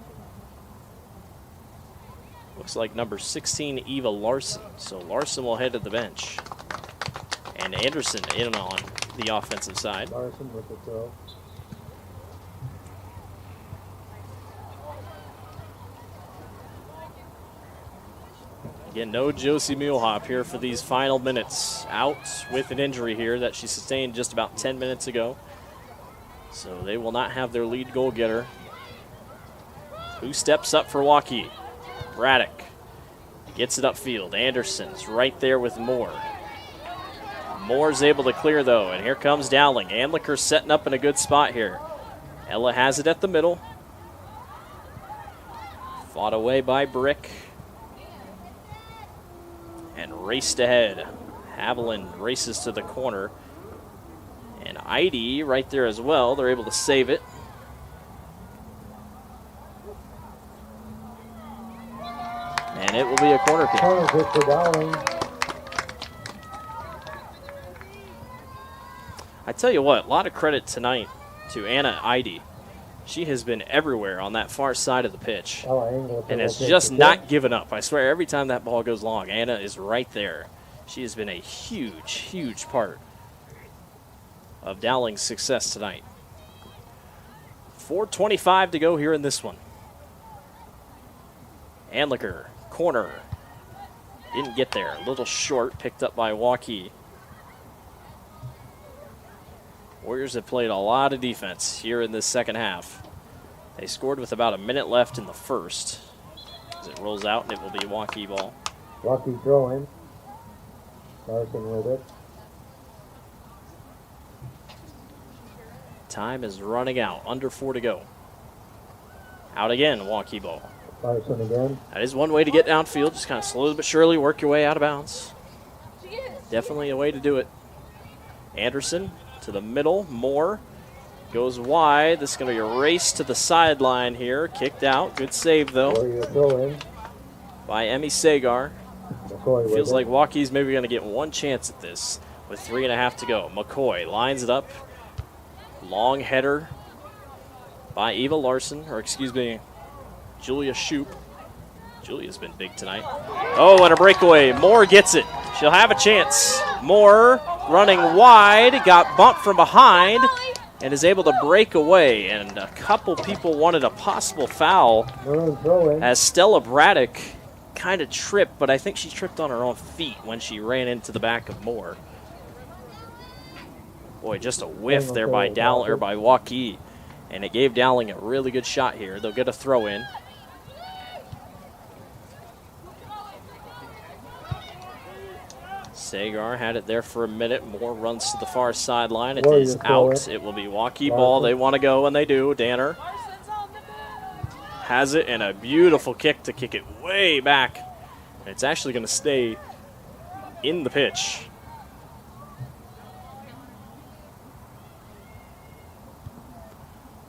looks like number 16, Eva Larson. So Larson will head to the bench. And Anderson in on the offensive side. Larson with the throw. Again, no Josie Muehlhop here for these final minutes. Out with an injury here that she sustained just about 10 minutes ago. So they will not have their lead goal getter. Who steps up for Waukee? Braddock gets it upfield. Anderson's right there with Moore. Moore's able to clear, though, and here comes Dowling. Andlicker setting up in a good spot here. Ella has it at the middle. Fought away by Brick. And raced ahead. Haviland races to the corner. And Idy right there as well. They're able to save it. And it will be a corner kick. Corner kick for Dowling. I tell you what, a lot of credit tonight to Anna Idy. She has been everywhere on that far side of the pitch and has just not given up. I swear, every time that ball goes long, Anna is right there. She has been a huge, huge part of Dowling's success tonight. 4:25 to go here in this one. Andlicker, corner. Didn't get there. A little short, picked up by Waukee. Warriors have played a lot of defense here in this second half. They scored with about a minute left in the first. As it rolls out, and it will be Waukee ball. Waukee throw in. Larson with it. Time is running out. Under 4 to go. Out again, Waukee ball. Larson again. That is one way to get downfield. Just kind of slowly but surely work your way out of bounds. Definitely a way to do it. Anderson to the middle. Moore goes wide. This is going to be a race to the sideline here. Kicked out. Good save, though, by Emmy Sagar. Feels like Waukee's maybe going to get one chance at this with 3.5 to go. McCoy lines it up. Long header by Eva Larson, or excuse me, Julia Shoup. Julia's been big tonight. Oh, and a breakaway. Moore gets it. She'll have a chance. Moore running wide, got bumped from behind, and is able to break away. And a couple people wanted a possible foul as Stella Braddock kind of tripped, but I think she tripped on her own feet when she ran into the back of Moore. Boy, just a whiff there by Dowling, or by Waukee, and it gave Dowling a really good shot here. They'll get a throw in. Sagar had it there for a minute. Moore runs to the far sideline. It is out. It will be Waukee ball. They want to go, and they do. Danner has it, and a beautiful kick to kick it way back. It's actually going to stay in the pitch.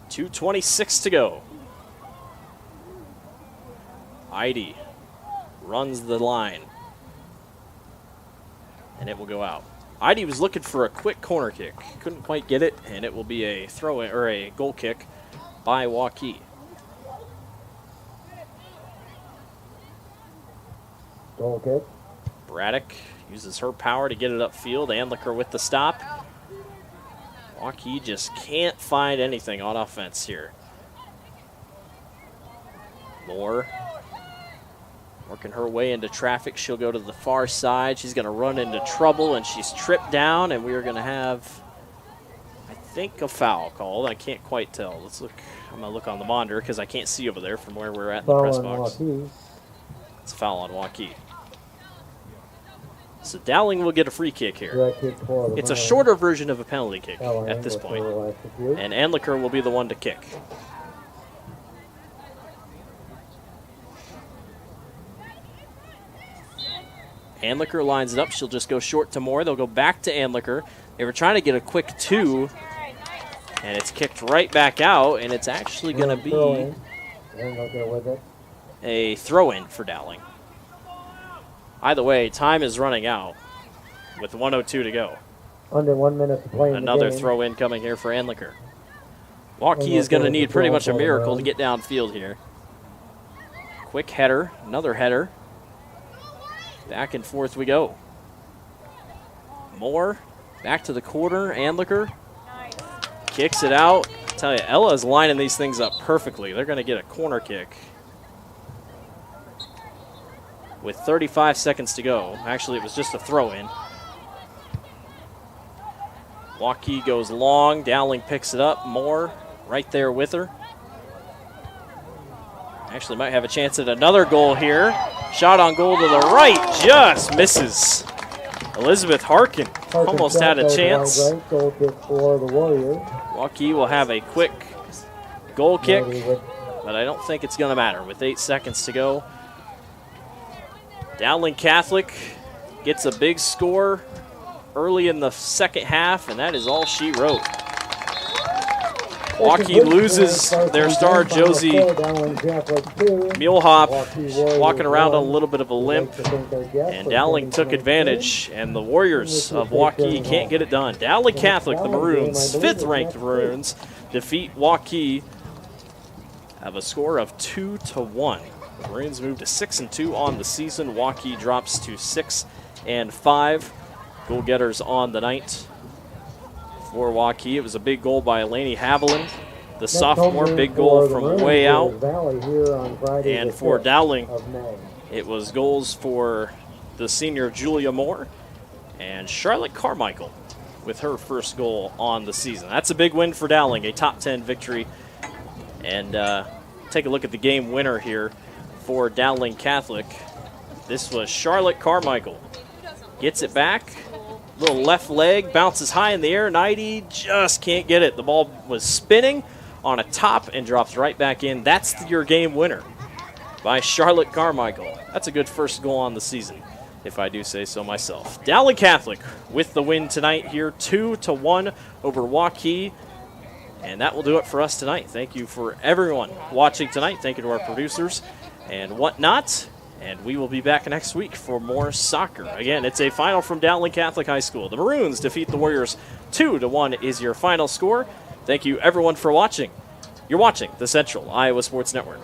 .226 to go. Heidi runs the line, and it will go out. Heidi was looking for a quick corner kick. Couldn't quite get it, and it will be a throw-in, or a goal kick by Waukee. Goal kick. Braddock uses her power to get it upfield. Andlicker with the stop. Waukee just can't find anything on offense here. Moore working her way into traffic. She'll go to the far side. She's going to run into trouble, and she's tripped down, and we are going to have, I think, a foul called. I can't quite tell. Let's look. I'm going to look on the monitor because I can't see over there from where we're at in the press box. It's a foul on Waukee. So Dowling will get a free kick here. It's a shorter version of a penalty kick at this point. And Andlicker will be the one to kick. Andlicker lines it up. She'll just go short to Moore. They'll go back to Andlicker. They were trying to get a quick 2, and it's kicked right back out, and it's actually going to be a throw-in for Dowling. Either way, time is running out with 1:02 to go. Under 1 minute to play. Another throw-in coming here for Andlicker. Waukee is going to need pretty much a miracle to get downfield here. Quick header, another header. Back and forth we go. Moore back to the corner. Andlicker kicks it out. I tell you, Ella's lining these things up perfectly. They're going to get a corner kick with 35 seconds to go. Actually, it was just a throw-in. Waukee goes long. Dowling picks it up. Moore right there with her. Actually might have a chance at another goal here. Shot on goal to the right. Just misses. Elizabeth Harkin almost had a chance. Waukee will have a quick goal kick, but I don't think it's going to matter with 8 seconds to go. Dowling Catholic gets a big score early in the second half, and that is all she wrote. Waukee loses their star, Josie Muehlhoff, walking around on a little bit of a limp, and Dowling took advantage, and the Warriors of Waukee can't get it done. Dowling Catholic, the Maroons, 5th-ranked Maroons, defeat Waukee, have a score of 2-1. The Maroons move to 6-2 on the season. Waukee drops to 6-5. Goal getters on the night for Waukee. It was a big goal by Eleni Haviland, the sophomore. Big goal from way out. And for Dowling, it was goals for the senior Julia Moore and Charlotte Carmichael with her first goal on the season. That's a big win for Dowling, a top 10 victory. And take a look at the game winner here for Dowling Catholic. This was Charlotte Carmichael. Gets it back, Little left leg, bounces high in the air. 90, just can't get it. The ball was spinning on a top and drops right back in. That's your game winner by Charlotte Carmichael. That's a good first goal on the season, if I do say so myself. Dowling Catholic with the win tonight here, 2-1 over Waukee. And that will do it for us tonight. Thank you for everyone watching tonight. Thank you to our producers and whatnot. And we will be back next week for more soccer. Again, it's a final from Dowling Catholic High School. The Maroons defeat the Warriors 2-1 is your final score. Thank you, everyone, for watching. You're watching the Central Iowa Sports Network.